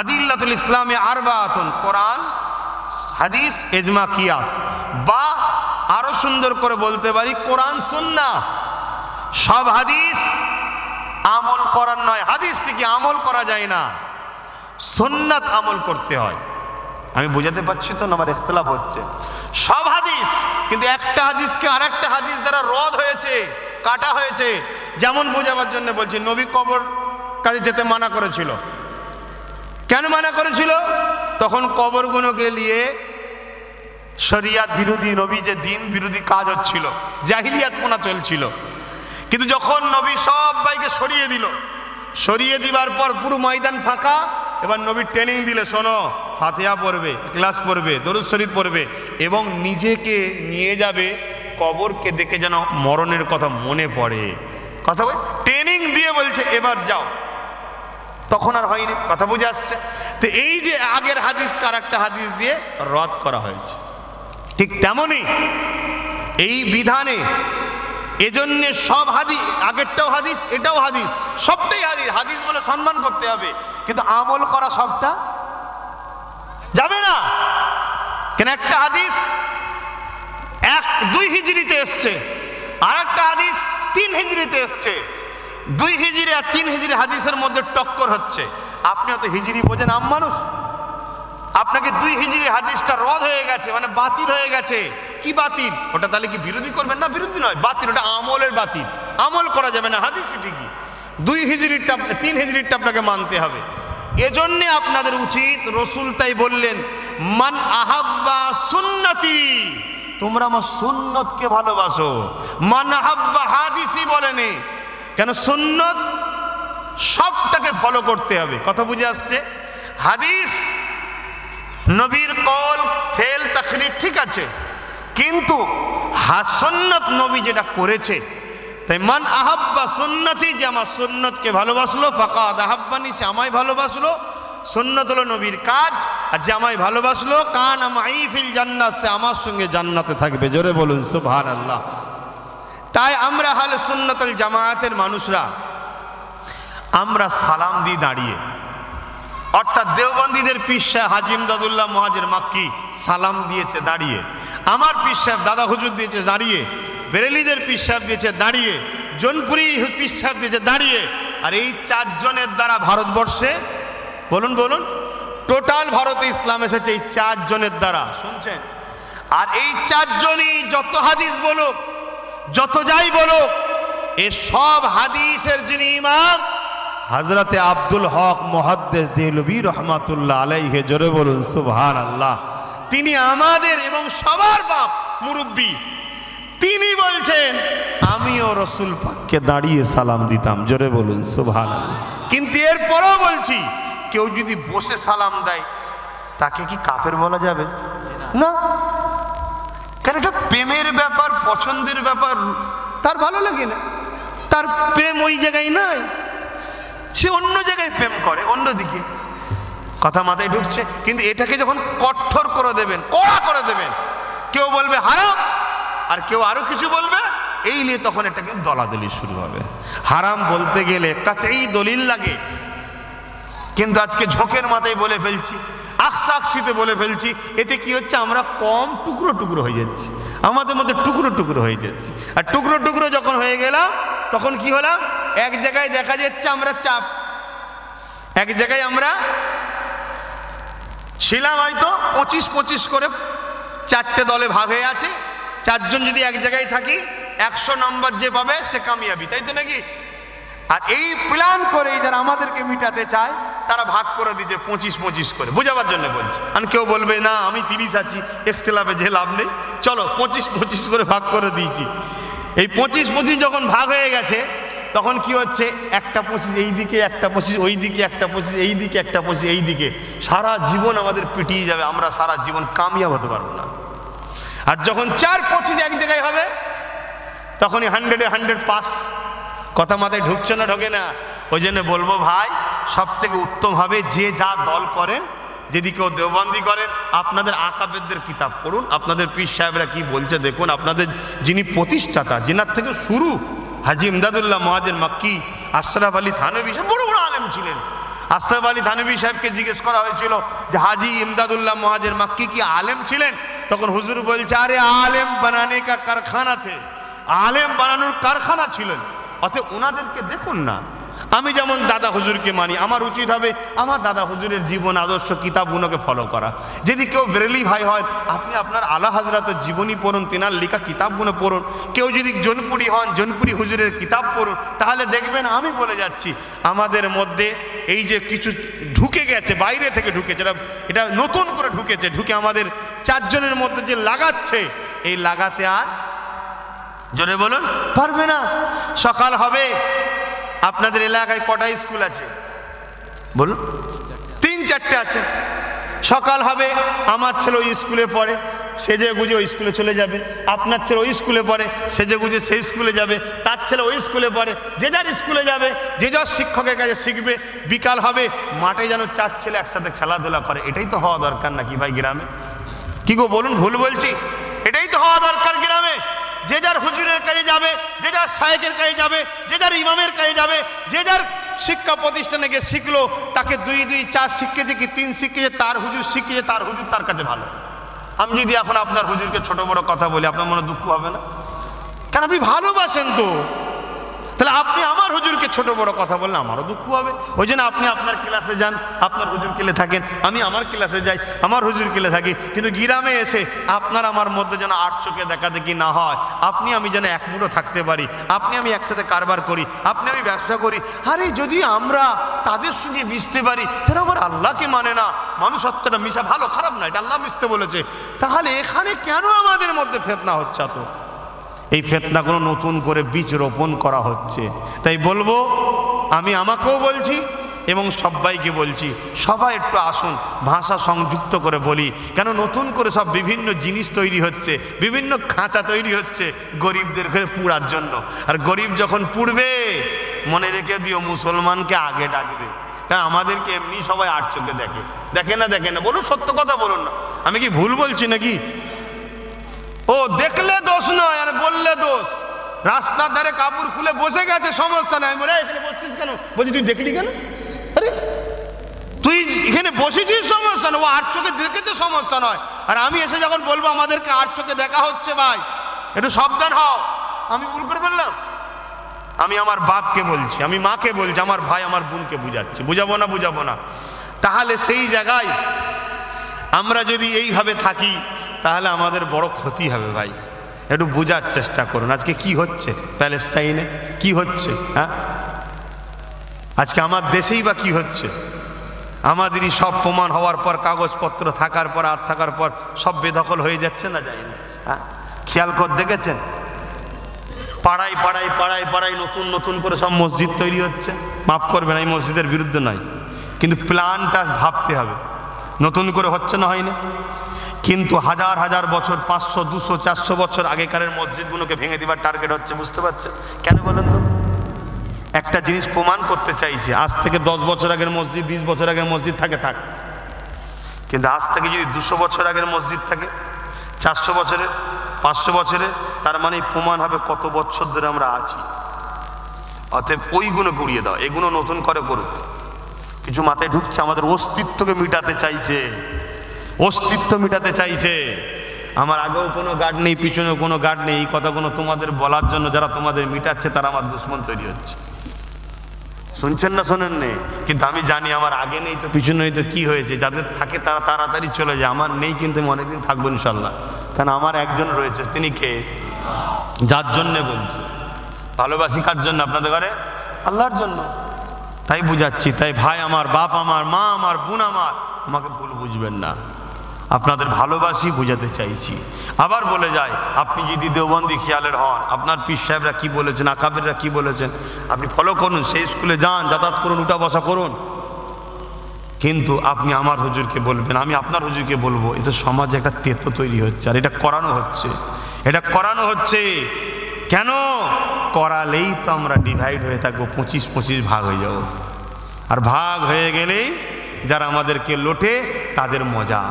আদিল্লাতুল ইসলামে আরবাতুন, কোরআন হাদিস ইজমা কিয়াস, বা আরো সুন্দর করে বলতে পারি কোরআন সুন্নাহ। সব হাদিস আমল করার নয়, হাদিস থেকে আমল করা যায় না, সুন্নাত আমল করতে হয়। আমি বুঝাতে পারছি তো না? আমার ইখতিলাফ হচ্ছে। সব হাদিস, কিন্তু একটা হাদিসকে আর একটা হাদিস দ্বারা রদ হয়েছে, কাটা হয়েছে। যেমন বোঝাবার জন্য বলছি, নবী কবর কাছে যেতে মানা করেছিল। কেন মানা করেছিল? তখন কবরগুলোকে নিয়ে শরিয়াত বিরোধী, নবী যে দিন বিরোধী কাজ হচ্ছিল, জাহিলিয়াতপনা চলছিল। কিন্তু যখন নবী সবাইকে সরিয়ে দিল, সরিয়ে দিবার পর পুরো ময়দান ফাঁকা, এবার নবী ট্রেনিং দিলে, শোনো, ফাতিহা পড়বে, ক্লাস পড়বে, দরুদ শরীফ পড়বে, এবং নিজেকে নিয়ে যাবে কবরকে দেখে যেন মরণের কথা মনে পড়ে। কথা বল, ট্রেনিং দিয়ে বলছে এবার যাও। তখন আর হয়নি। কথা বুঝে আসছে? তো এই যে আগের হাদিস কার একটা হাদিস দিয়ে রদ করা হয়েছে, ঠিক তেমনি এই বিধানে এজন্য সব হাদিস, আগেরটাও হাদিস, এটাও হাদিস, সবটাই হাদিস। হাদিস বলে সম্মান করতে হবে, কিন্তু আমল করা সবটা যাবে না। কেন? একটা হাদিস 2 হিজরিতে এসছে, আর একটা হাদিস 3 হিজরিতে এসছে। 2 হিজরি আর 3 হিজরি হাদিসের মধ্যে টক্কর হচ্ছে। আপনি অত হিজরি বোঝেন, আম মানুষ, আপনাকে 2 হিজরি হাদিসটা রদ হয়ে গেছে, মানে বাতিল হয়ে গেছে। কি বাতিল? ওটা তাহলে কি বিরোধী করবেন? না, বিরোধী নয়, বাতিল। ওটা আমলের বাতিল, আমল করা যাবে না। হাদিসই ঠিকই, 2 হিজরিটা 3 হিজরিটা আপনাকে মানতে হবে। এজন্য আপনাদের উচিত, রসুল তাই বললেন, মান আহাব্বা সুন্নতি, তোমরা আমার সুন্নতকে ভালোবাসো। মান আহাব্বা হাদিসি বলেনি, কেন? সুন্নত সবটাকে ফলো করতে হবে। কথা বুঝে আসছে? হাদিস নবীর কল ফেল তাকরীর ঠিক আছে, কিন্তু সুন্নত নবী যেটা করেছে, তাই মান আহাব্বা সুন্নতি, যে আমার সুন্নতকে ভালোবাসলো, ফাকাদ আহাব্বানি, সে আমায় ভালোবাসলো। সুন্নত হলো নবীর কাজ, আর যে আমায় ভালোবাসলো, কানা মাই ফিল জান্নাত, সে আমার সঙ্গে জান্নাতে থাকবে। জোরে বলুন সুবহানাল্লাহ। তাই আমরা আহলে সুন্নাতুল জামায়াতের মানুষরা, আমরা সালাম দিয়ে দাঁড়িয়ে অর্থাৎ দেওবন্দীদের পীর সাহেব হাজী ইমদাদুল্লাহ মুহাজির মাক্কি সালাম দিয়েছে দাঁড়িয়ে, আমার পীর সাহেব দাদা হুজুর দিয়েছে দাঁড়িয়ে, বেরেলিদের পীর সাহেব দিয়েছে দাঁড়িয়ে, জোনপুরি পীর সাহেব দিয়েছে দাঁড়িয়ে। আর এই চারজনের দ্বারা ভারতবর্ষে, বলুন বলুন, টোটাল ভারতে ইসলাম এসেছে এই চারজনের দ্বারা, শুনছেন? আর এই চারজনই যত হাদিস বলুক, যত যাই বলুক, এ সব হাদিসের যিনি ইমাম হযরতে আব্দুল হক মুহাদ্দিস দেহলভী রহমাতুল্লাহ আলাইহি, জোরে বলুন সুবহানাল্লাহ। তিনি আমাদের এবং সবার বাপ মুরব্বী। তিনি বলছেন আমিও রসুল পাককে দাঁড়িয়ে সালাম দিতাম, জোরে বলুন সুবহানাল্লাহ। কিন্তু এরপরও বলছি, কেউ যদি বসে সালাম দেয় তাকে কি কাফের বলা যাবে? না, কারণ এটা প্রেমের ব্যাপার, পছন্দের ব্যাপার, তার ভালো লাগে না, তার প্রেম ওই জায়গায় নাই, সে অন্য জায়গায় প্রেম করে, অন্যদিকে। কথা মাথায় ঢুকছে? কিন্তু এটাকে যখন কঠোর করে দেবেন, কড়া করে দেবেন, কেউ বলবে হারাম আর কেউ আরো কিছু বলবে, এই নিয়ে তখন এটাকে দলাদলি শুরু হবে। হারাম বলতে গেলে তাতেই দলিল লাগে, কিন্তু আজকে ঝোঁকের মাথায় বলে ফেলছি, আকসাকসিতে বলে ফেলছি। এতে কি হচ্ছে? আমরা কম টুকরো টুকরো হয়ে যাচ্ছি, আমাদের মধ্যে টুকরো টুকরো হয়ে যাচ্ছে। আর টুকরো টুকরো যখন হয়ে গেলাম তখন কি হলাম? এক জায়গায় দেখা যাচ্ছে আমরা চাপ, এক জায়গায় আমরা ছিলাম হয়তো 25-25 করে, চারটে দলে ভাগ হয়ে আছে। চারজন যদি এক জায়গায় থাকি, 100 নম্বর যে পাবে সে কামিয়াবি, তাই তো নাকি? আর এই প্ল্যান করে যারা আমাদেরকে মিটাতে চায় তারা ভাগ করে দিচ্ছে 25-25 করে, বোঝাবার জন্য বলছি। আর কেউ বলবে না আমি 30 আছি, ইখতিলাফে যে লাভ নেই, চলো 25-25 করে ভাগ করে দিয়েছি। এই 25-25 যখন ভাগ হয়ে গেছে তখন কি হচ্ছে? একটা 25 এই দিকে, একটা 25 ওই দিকে, একটা 25 এই দিকে, একটা 25 এই দিকে। সারা জীবন আমাদের পিটিয়ে যাবে, আমরা সারা জীবন কামিয়াব হতে পারবো না। আর যখন 4-25 এক জায়গায় হবে তখনই 100-এ 100 পাস। কথা মাথায় ঢুকছে না? ঢোকে না? ওই জন্য বলবো ভাই, সব থেকে উত্তম হবে যে যা দল করেন, যদি কেউ দেওবন্দি করেন, আপনাদের আকাবেরদের কিতাব পড়ুন, আপনাদের পীর সাহেবরা কি বলছে দেখুন। আপনাদের যিনি প্রতিষ্ঠাতা, যেনার থেকে শুরু, হাজী ইমদাদুল্লাহ মুহাজির মাক্কি, আশরাফ আলী থানভী সাহেব বড় বড় আলেম ছিলেন। আশরাফ আলী থানভী সাহেবকে জিজ্ঞেস করা হয়েছিল যে হাজী ইমদাদুল্লাহ মুহাজির মাক্কি কি আলেম ছিলেন? তখন হুজুর বলছে আরে আলেম বানানে কা কারখানা থে, আলেম বানানোর কারখানা ছিলেন। অতএব ওনাদেরকে দেখুন না। আমি যেমন দাদা হুজুরকে মানি, আমার উচিত হবে আমার দাদা হুজুরের জীবন আদর্শ কিতাবগুলোকে ফলো করা। যদি কেউ বেরেলি ভাই হয়, আপনি আপনার আলা হাজরাতের জীবনী পড়ুন, তিনার লেখা কিতাবগুলো পড়ুন। কেউ যদি জোনপুরি হন, জোনপুরি হুজুরের কিতাব পড়ুন, তাহলে দেখবেন আমি বলে যাচ্ছি আমাদের মধ্যে এই যে কিছু ঢুকে গেছে, বাইরে থেকে ঢুকেছে, এটা নতুন করে ঢুকেছে, ঢুকে আমাদের চারজনের মধ্যে যে লাগাচ্ছে, এই লাগাতে আর জোরে বলুন পারবে না। সকাল হবে, আপনাদের এলাকায় কটা স্কুল আছে বলুন? 3-4টে আছে। সকাল হবে, আমার ছেলে ওই স্কুলে পড়ে, সেজে গুজে ওই স্কুলে চলে যাবে। আপনার ছেলে ওই স্কুলে পড়ে, সেজে গুজে সেই স্কুলে যাবে। তার ছেলে ওই স্কুলে পড়ে, যে যার স্কুলে যাবে, যে যার শিক্ষকের কাছে শিখবে। বিকাল হবে, মাঠে যেন 4 ছেলে একসাথে খেলাধুলা করে। এটাই তো হওয়া দরকার নাকি ভাই গ্রামে? কি গো বলুন, ভুল বলছি? এটাই তো হওয়া দরকার গ্রামে। যে যার হুজুরের কাছে যাবে, যে যার শায়েখের কাছে যাবে, যে যার ইমামের কাছে যাবে, যে যার শিক্ষা প্রতিষ্ঠানে গিয়ে শিখলো। তাকে 2-2-4 শিখেছে কি 3 শিখেছে, তার হুজুর শিখেছে, তার হুজুর তার কাছে ভালো। আমি যদি এখন আপনার হুজুরকে ছোট বড় কথা বলি, আপনার মনে দুঃখ হবে না? কারণ আপনি ভালোবাসেন তো। তাহলে আপনি আমার হুজুরকে ছোট বড় কথা বললে আমারও দুঃখ হবে। ওই জন্য আপনি আপনার ক্লাসে যান, আপনার হুজুর কেলে থাকেন, আমি আমার ক্লাসে যাই, আমার হুজুর কেলে থাকি। কিন্তু গ্রামে এসে আপনার আমার মধ্যে যেন 8 চোখে দেখা দেখি না হয়, আপনি আমি যেন এক মুঠো থাকতে পারি, আপনি আমি একসাথে কারবার করি, আপনি আমি ব্যবসা করি। আরে যদি আমরা তাদের সঙ্গে মিশতে পারি যারা আমার আল্লাহকে মানে না, মানুষত্বটা মিশা ভালো, খারাপ না, এটা আল্লাহ মিশতে বলেছে, তাহলে এখানে কেন আমাদের মধ্যে ফিতনা হচ্ছে? তো এই ফিতনাগুলো নতুন করে বীজ রোপণ করা হচ্ছে। তাই বলবো, আমি আমাকেও বলছি এবং সবাইকে বলছি, সবাই একটু আসুন, ভাষা সংযুক্ত করে বলি। কেন নতুন করে সব বিভিন্ন জিনিস তৈরি হচ্ছে, বিভিন্ন খাঁচা তৈরি হচ্ছে গরিবদের ঘরে পুড়ার জন্য। আর গরিব যখন পুড়বে, মনে রেখে দিও মুসলমানকে আগে ডাকবে। হ্যাঁ, আমাদেরকে এমনি সবাই 8 চোখে দেখে, দেখে না দেখে না, বলুন সত্য কথা বলুন না, আমি কি ভুল বলছি নাকি? ও দেখলে দোষ নয়, আর বললে দোষ। রাস্তার ধারে কাপড় খুলে বসে গেছে, সমস্যা নাই, বলে এখানে বসছিস কেন? বলছি তুই দেখলি কেন? আরে তুই বসেছি সমস্যা নয়, ও আর চোখে দেখেছে সমস্যা নয়। আর আমি এসে যখন বলবো আমাদেরকে আর চোখে দেখা হচ্ছে, ভাই একটু সাবধান হও। আমি ভুল করে বললাম? আমি আমার বাপকে বলছি, আমি মাকে বলছি, আমার ভাই আমার বোনকে বুঝাচ্ছি, বুঝাবো না? বুঝাবো না? তাহলে সেই জায়গায় আমরা যদি এইভাবে থাকি তাহলে আমাদের বড় ক্ষতি হবে ভাই। একটু বোঝার চেষ্টা করুন আজকে কি হচ্ছে প্যালেস্তাইনে, কি হচ্ছে, হ্যাঁ আজকে আমার দেশেই বা কি হচ্ছে। আমাদেরই সব প্রমাণ হওয়ার পর, কাগজপত্র থাকার পর, আর থাকার পর সব বেদখল হয়ে যাচ্ছে না, যায়নি? হ্যাঁ, খেয়াল করে দেখেছেন? পাড়ায় পাড়ায় পাড়ায় পাড়ায় নতুন নতুন করে সব মসজিদ তৈরি হচ্ছে। মাফ করবেন, এই মসজিদের বিরুদ্ধে নয়, কিন্তু প্ল্যানটা ভাবতে হবে। নতুন করে হচ্ছে না, হয়নি? কিন্তু হাজার হাজার বছর, 500, 200, 400 বছর আগেকারের মসজিদগুলোকে ভেঙে দেবার টার্গেট হচ্ছে। বুঝতে পারছেন কেন বলেন তো? একটা জিনিস প্রমাণ করতে চাইছে, আজ থেকে 10 বছর আগের মসজিদ, 20 বছর আগের মসজিদ থাকে থাক, কিন্তু আজ থেকে যদি 200 বছর আগের মসজিদ থাকে, 400 বছরের, 500 বছরের, তার মানে প্রমাণ হবে কত বছর ধরে আমরা আছি। অতএব ওইগুলো গুড়িয়ে দাও, এগুলো নতুন করে করুক। কিছু মাথায় ঢুকছে, আমাদের অস্তিত্বকে মিটাতে চাইছে, অস্তিত্ব মিটাতে চাইছে। আমার আগেও কোনো গার্ড নেই, পিছনেও কোনো গার্ড নেই, এই কথাগুলো তোমাদের বলার জন্য যারা তোমাদের মিটাচ্ছে তারা আমার দুশ্মন তৈরি হচ্ছে। শুনছেন না শোনেন নে? কিন্তু আমি জানি আমার আগে নেই তো পিছনে নেই তো কি হয়েছে, যাদের থাকে তারা তাড়াতাড়ি চলে যায়, আমার নেই কিন্তু আমি অনেকদিন থাকবো ইনশাল্লাহ। কারণ আমার একজন রয়েছে, তিনি কে? যার জন্যে বলছি ভালোবাসি। কার জন্য? আপনাদের ঘরে আল্লাহর জন্য। তাই বুঝাচ্ছি। তাই ভাই আমার, বাপ আমার, মা আমার, বোন আমার, আমাকে ভুল বুঝবেন না, আপনাদের ভালোবাসি, বুঝাতে চাইছি। আবার বলে যায়, আপনি যদি দেওবন্দি খেয়ালের হন, আপনার পীর সাহেবরা কি বলেছেন, আকাবেররা কি বলেছেন, আপনি ফলো করুন, সেই স্কুলে যান, যাতায়াত করুন, উঠা বসা করুন। কিন্তু আপনি আমার হুজুরকে বলবেন, আমি আপনার হুজুরকে বলবো, এটা সমাজে একটা তেতো তৈরি হচ্ছে। আর এটা করানো হচ্ছে, এটা করানো হচ্ছে। কেন করালেই তো আমরা ডিভাইড হয়ে থাকবো, 25-25 ভাগ হয়ে যাব। আর ভাগ হয়ে গেলেই যারা আমাদেরকে লোটে তাদের মজা।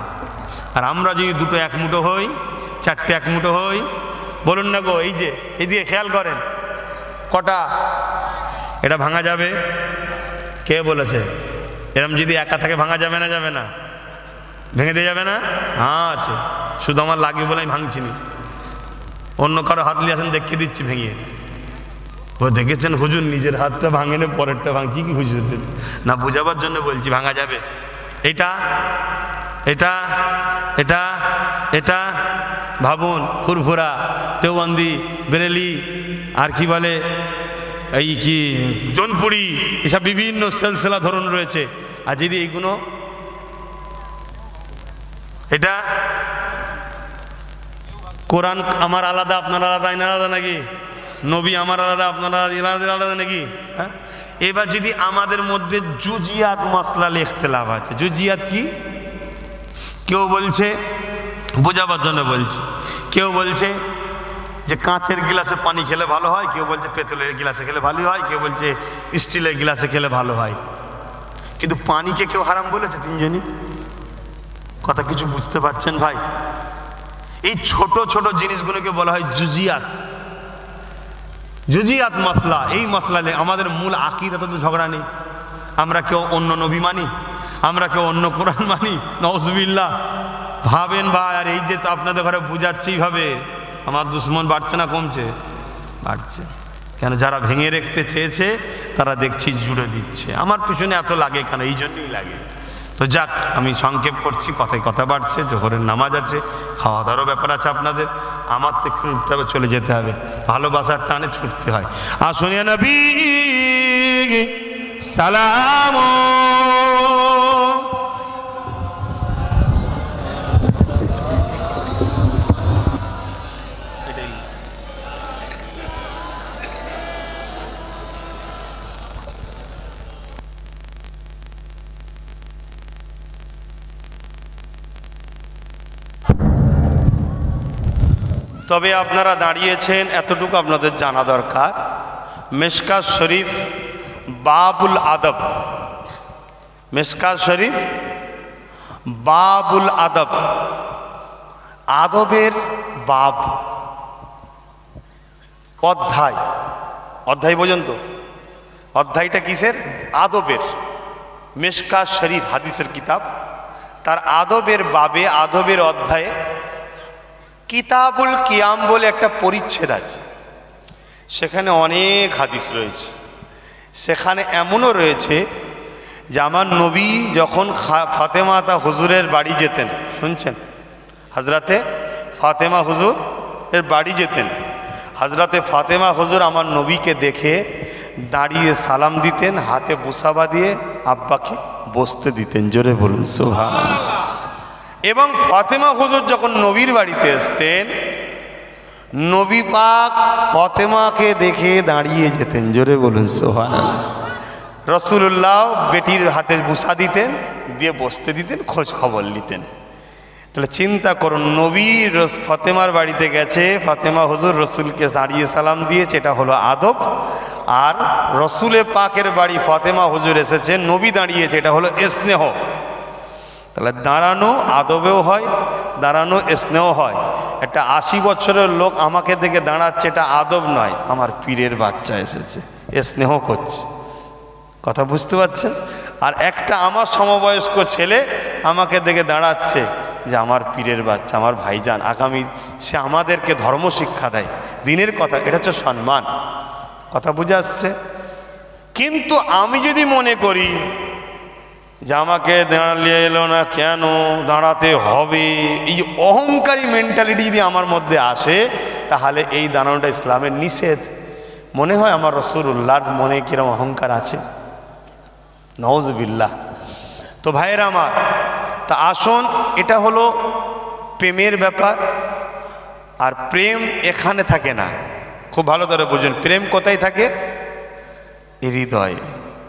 আর আমরা যদি দুটো এক মুঠো হই, চারটে এক মুঠো হই, বলুন না গো, এই যে এদিকে খেয়াল করেন, কটা এটা ভাঙা যাবে? কে বলেছে? এরম যদি একা থাকে ভাঙা যাবে না? যাবে না? ভেঙে দিয়ে যাবে না? হ্যাঁ আছে, শুধু আমার লাগে বলে আমি ভাঙছি নি। অন্য কারো হাত নিয়ে আসেন, দেখিয়ে দিচ্ছি ভেঙে। ও দেখেছেন হুজুর নিজের হাতটা ভাঙেনে পরেরটা ভাঙছি কি হুজুর? না, বোঝাবার জন্য বলছি, ভাঙা যাবে। এটা এটা এটা এটা ভাবুন, ফুরফুরা, দেওবন্দি, বেরেলি, আর কি বলে এই কি জোনপুরি, এসব বিভিন্ন সিলসিলা ধরন রয়েছে। আর যদি এইগুলো, এটা কোরআন আমার আলাদা, আপনার আলাদা, আইন আলাদা নাকি? নবী আমার আলাদা, আপনার আলাদা নাকি? হ্যাঁ, এবার যদি আমাদের মধ্যে জুজিয়াত মাসলাল ইখতিলাফ আছে। জুজিয়াত কি? কেউ বলছে, বোঝাবার জন্য বলছি, কেউ বলছে যে কাঁচের গ্লাসে পানি খেলে ভালো হয়, কেউ বলছে পেতলের গ্লাসে খেলে ভালো হয়, কেউ বলছে স্টিলের গ্লাসে খেলে ভালো হয়। কিন্তু পানিকে কেউ হারাম বলেছে? তিনজনই। কথা কিছু বুঝতে পারছেন ভাই? এই ছোট ছোট জিনিসগুলোকে বলা হয় জুজিয়াত, জুজিয়াত মাসলা। এই মাসলালে আমাদের মূল আকীদাতে তো ঝগড়া নেই। আমরা কেউ অন্য নবী মানি, আমরা কেউ অন্য কোরআন মানি, নাউজুবিল্লাহ। ভাবেন ভাই, আর এই যে তো আপনাদের ঘরে বুঝাচ্ছে এইভাবে, আমার দুশ্মন বাড়ছে না কমছে? বাড়ছে। কেন? যারা ভেঙে রাখতে চেয়েছে তারা দেখছি জুড়ে দিচ্ছে। আমার পিছনে এত লাগে কেন? এই জন্যই লাগে। তো যাক, আমি সংক্ষেপ করছি, কথায় কথা বাড়ছে, জোহরের নামাজ আছে, খাওয়া দাওয়ারও ব্যাপার আছে আপনাদের, আমার তো একটু উঠতে হবে, চলে যেতে হবে, ভালোবাসার টানে ছুটতে হয়। আসুন ইয়া নবী সালাম। তবে আপনারা দাঁড়িয়েছেন, এতটুকু আপনাদের জানা দরকার, মিশকাত শরীফ বাবুল আদব, মিশকাত শরীফ বাবুল আদব, আদবের বাব, অধ্যায়, অধ্যায় পর্যন্ত। অধ্যায়টা কিসের? আদবের। মিশকাত শরীফ হাদিসের কিতাব, তার আদবের বাবে, আদবের অধ্যায়ে কিতাবুল কিয়াম বলে একটা পরিচ্ছেদ আছে। সেখানে অনেক হাদিস রয়েছে। সেখানে এমনও রয়েছে যে আমার নবী যখন ফাতেমা তা হুজুরের বাড়ি যেতেন, শুনছেন, হজরতে ফাতেমা হুজুর এর বাড়ি যেতেন, হজরতে ফাতেমা হুজুর আমার নবীকে দেখে দাঁড়িয়ে সালাম দিতেন, হাতে বুসাবা দিয়ে আব্বাকে বসতে দিতেন। জোরে বলুন সুবহানাল্লাহ। এবং ফাতেমা হুজুর যখন নবীর বাড়িতে আসতেন, নবী পাক ফাতেমাকে দেখে দাঁড়িয়ে যেতেন। জোরে বলুন সুবহানাল্লাহ। রাসূলুল্লাহ বেটির হাতে বুসা দিতেন, দিয়ে বসতে দিতেন, খোঁজ খবর নিতেন। তাহলে চিন্তা করুন, নবী ফাতেমার বাড়িতে গেছে, ফাতেমা হুজুর রসুলকে দাঁড়িয়ে সালাম দিয়েছে, এটা হলো আদব। আর রসুলে পাকের বাড়ি ফাতেমা হুজুর এসেছেন, নবী দাঁড়িয়েছে, এটা হলো স্নেহ। তাহলে দাঁড়ানো আদবেও হয়, দাঁড়ানো স্নেহ হয়। একটা 80 বছরের লোক আমাকে দেখে দাঁড়াচ্ছে, এটা আদব নয়, আমার পীরের বাচ্চা এসেছে, স্নেহ করছে। কথা বুঝতে পারছেন? আর একটা আমার সমবয়স্ক ছেলে আমাকে দেখে দাঁড়াচ্ছে যে আমার পীরের বাচ্চা, আমার ভাইজান, আগামী সে আমাদেরকে ধর্ম শিক্ষা দেয়, দিনের কথা, এটা হচ্ছে সম্মান। কথা বুঝে আসছে? কিন্তু আমি যদি মনে করি যে আমাকে দাঁড়িয়ে এলো না কেন, দাঁড়াতে হবে, এই অহংকারী মেন্টালিটি যদি আমার মধ্যে আসে, তাহলে এই দাঁড়ানোটা ইসলামের নিষেধ। মনে হয় আমার রাসূলুল্লাহর মনে কিরম অহংকার আছে, নাউযুবিল্লাহ। তো ভাইয়েরা আমার, তা আসুন, এটা হলো প্রেমের ব্যাপার। আর প্রেম এখানে থাকে না, খুব ভালো করে বুঝুন। প্রেম কোথায় থাকে? হৃদয়ে।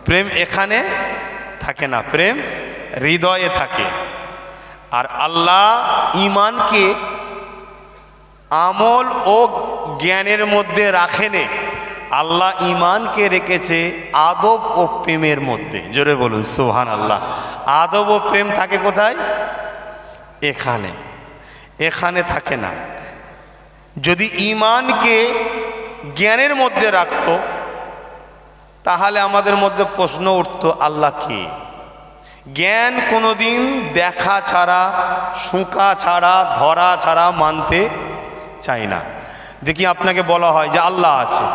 প্রেম এখানে থাকে না, প্রেম হৃদয়ে থাকে। আর আল্লাহ ঈমানকে আমল ও জ্ঞানের মধ্যে রাখেনে, আল্লাহ ঈমানকে রেখেছে আদব ও প্রেমের মধ্যে। জোরে বলুন সুবহানাল্লাহ। আদব ও প্রেম থাকে কোথায়? এখানে, এখানে থাকে না। যদি ঈমানকে জ্ঞানের মধ্যে রাখতো, তাহলে আমাদের মধ্যে প্রশ্ন উঠতো, আল্লাহ কে? জ্ঞান কোনোদিন দেখা ছাড়া, শুঁকা ছাড়া, ধরা ছাড়া মানতে চাই না। দেখি আপনাকে বলা হয় যে আল্লাহ আছে,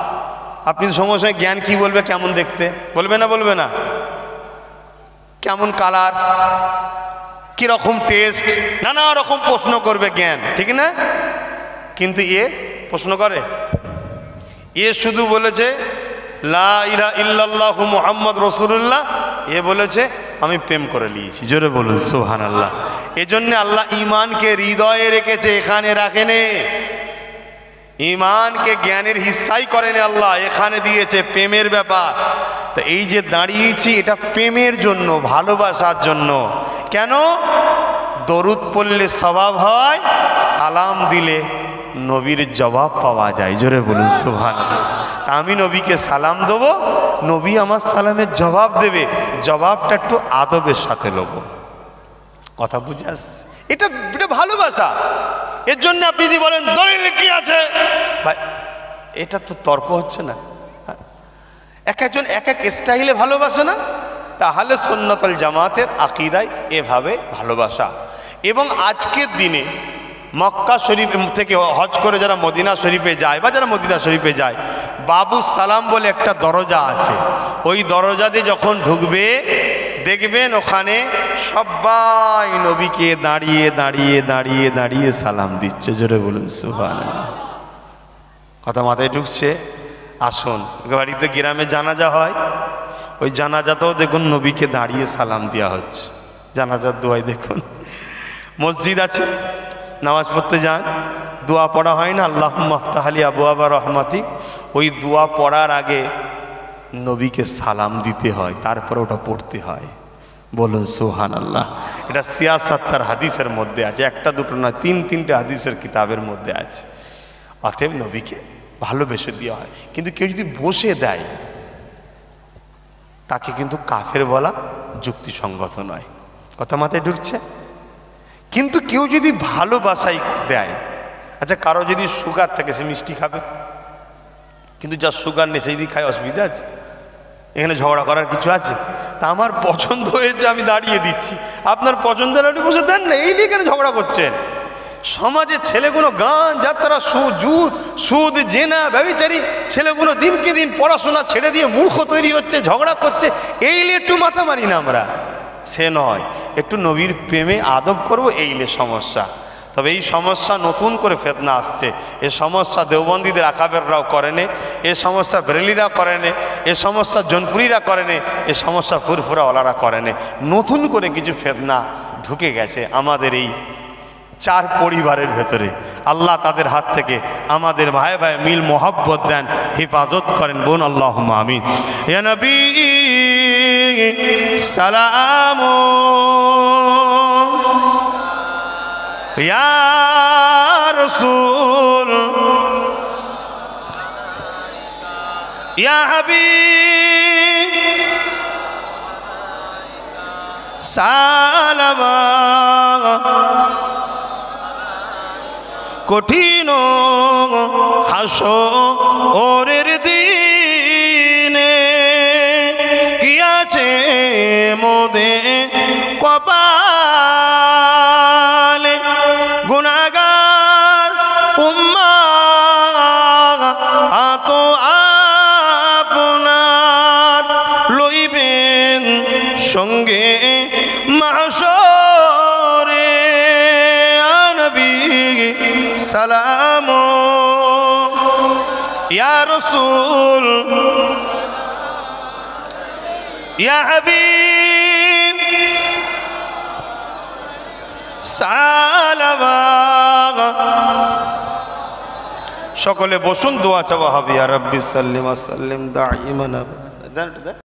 আপনি সময় সময় জ্ঞান কি বলবে? কেমন দেখতে বলবে না? বলবে না? কেমন কালার, কিরকম টেস্ট, নানা রকম প্রশ্ন করবে জ্ঞান, ঠিক না? কিন্তু এ প্রশ্ন করে? এ শুধু বলেছে লা ইলাহা ইল্লাল্লাহু মুহাম্মদ রাসূলুল্লাহ, এ বলেছে আমি প্রেম করে নিয়েছি। জোরে বলুন সুবহানাল্লাহ। এজন্য আল্লাহ ঈমানকে হৃদয়ে রেখেছে, এখানে রাখেনে। ঈমানকে জ্ঞানের হিস্সাই করেন আল্লাহ, এখানে দিয়েছে প্রেমের ব্যাপার। তো এই যে দাঁড়িয়েছি, এটা প্রেমের জন্য, ভালোবাসার জন্য। কেন? দরুদ পড়লে সওয়াব হয়, সালাম দিলে নবীর জবাব পাওয়া যায়। জোরে বলুন সুবহানাল্লাহ। তা আমি নবীকে সালাম দেবো, নবী আমার সালামের জবাব দেবে, জবাবটা একটু আদবের সাথে নেব। কথা বুঝে আসছে? এটা ভালোবাসা। এর জন্য আপনি যদি বলেন দলিল কি আছে, ভাই এটা তো তর্ক হচ্ছে না। এক একজন এক এক স্টাইলে ভালোবাসে না? তাহলে সুন্নাতুল জামাতের আকীদায় এভাবে ভালোবাসা। এবং আজকের দিনে মক্কা শরীফ থেকে হজ করে যারা মদিনা শরীফে যায়, বা যারা মদিনা শরীফে যায়, বাবু সালাম বলে একটা দরজা আছে। ওই দরজা দিয়ে যখন ঢুকবে, দেখবেন ওখানে সবাই নবীকে দাঁড়িয়ে দাঁড়িয়ে দাঁড়িয়ে দাঁড়িয়ে সালাম দিচ্ছে। জোরে বলুন সুবহানাল্লাহ। কথা মাথায় ঢুকছে? আসুন, বাড়িতে গ্রামে জানাজা হয়, ওই জানাজাতেও দেখুন নবীকে দাঁড়িয়ে সালাম দেওয়া হচ্ছে। জানাজার দোয়ায় দেখুন, মসজিদ আছে, নামাজ পড়তে যান, দোয়া পড়া হয় না, আল্লাহুম্মা আফতাহ লি আবওয়াবা রাহমাতিক? ওই দোয়া পড়ার আগে নবীকে সালাম দিতে হয়, তারপরে ওটা পড়তে হয়। বলুন সুবহানাল্লাহ। এটা সিয়াসাত্তার হাদিসের মধ্যে আছে, একটা দুটো না, তিনটে হাদিসের কিতাবের মধ্যে আছে। অতএব নবীকে ভালোবেসে দেওয়া হয়। কিন্তু কেউ যদি বসে দেয়, তাকে কিন্তু কাফের বলা যুক্তিসঙ্গত নয়। কথা মাথায় ঢুকছে? কিন্তু কেউ যদি ভালোবাসাই দেয়, আচ্ছা কারো যদি সুগার থাকে, সে মিষ্টি খাবে, কিন্তু যার সুগার নেই সেই দিকে খায়, অসুবিধা আছে? এখানে ঝগড়া করার কিছু আছে? তা আমার পছন্দ হয়েছে আমি দাঁড়িয়ে দিচ্ছি, আপনার পছন্দ হলে আপনি বসে দেন না, এই নিয়ে কেন ঝগড়া করছেন? সমাজে ছেলেগুলো গান যাত্রা সুদ জেনা ব্যভিচারী ছেলেগুলো দিনকে দিন পড়াশোনা ছেড়ে দিয়ে মূর্খ তৈরি হচ্ছে, ঝগড়া করছে, এই নিয়ে একটু মাথা মারি না আমরা? সে নয়, একটু নবীর প্রেমে আদব করবো, এই নিয়ে সমস্যা। তবে এই সমস্যা নতুন করে ফেতনা আসছে, এ সমস্যা দেওবন্দীদের আকাবেররাও করেনে, এ সমস্যা বেরেলিরা করেনে, এ সমস্যা জনপুরীরা করেনে, এ সমস্যা ফুরফুরাওয়ালারা করেনে। নতুন করে কিছু ফেতনা ঢুকে গেছে আমাদের এই চার পরিবারের ভেতরে। আল্লাহ তাদের হাত থেকে আমাদের ভাই ভাই মিল মোহাব্বত দেন, হেফাজত করেন। বোন আল্লাহুম্মা আমিন। ইয়া নবী সালাম, ইয়া রাসূল, ইয়া হাবিব সালাম। কঠিন হাসরের দিনে কি আছে মোদের কপালে, গুনাহগার উম্মাত আপনার লইবেন সঙ্গে মাহশরে। নবী সালাম, ইয়া রাসূল, ইয়া হাবিব সালাম। সকলে বসুন, দোয়া চাওয়া হবে। ইয়া রাব্বি সাল্লিম ওয়া সাল্লিম দাইমান আবাদা।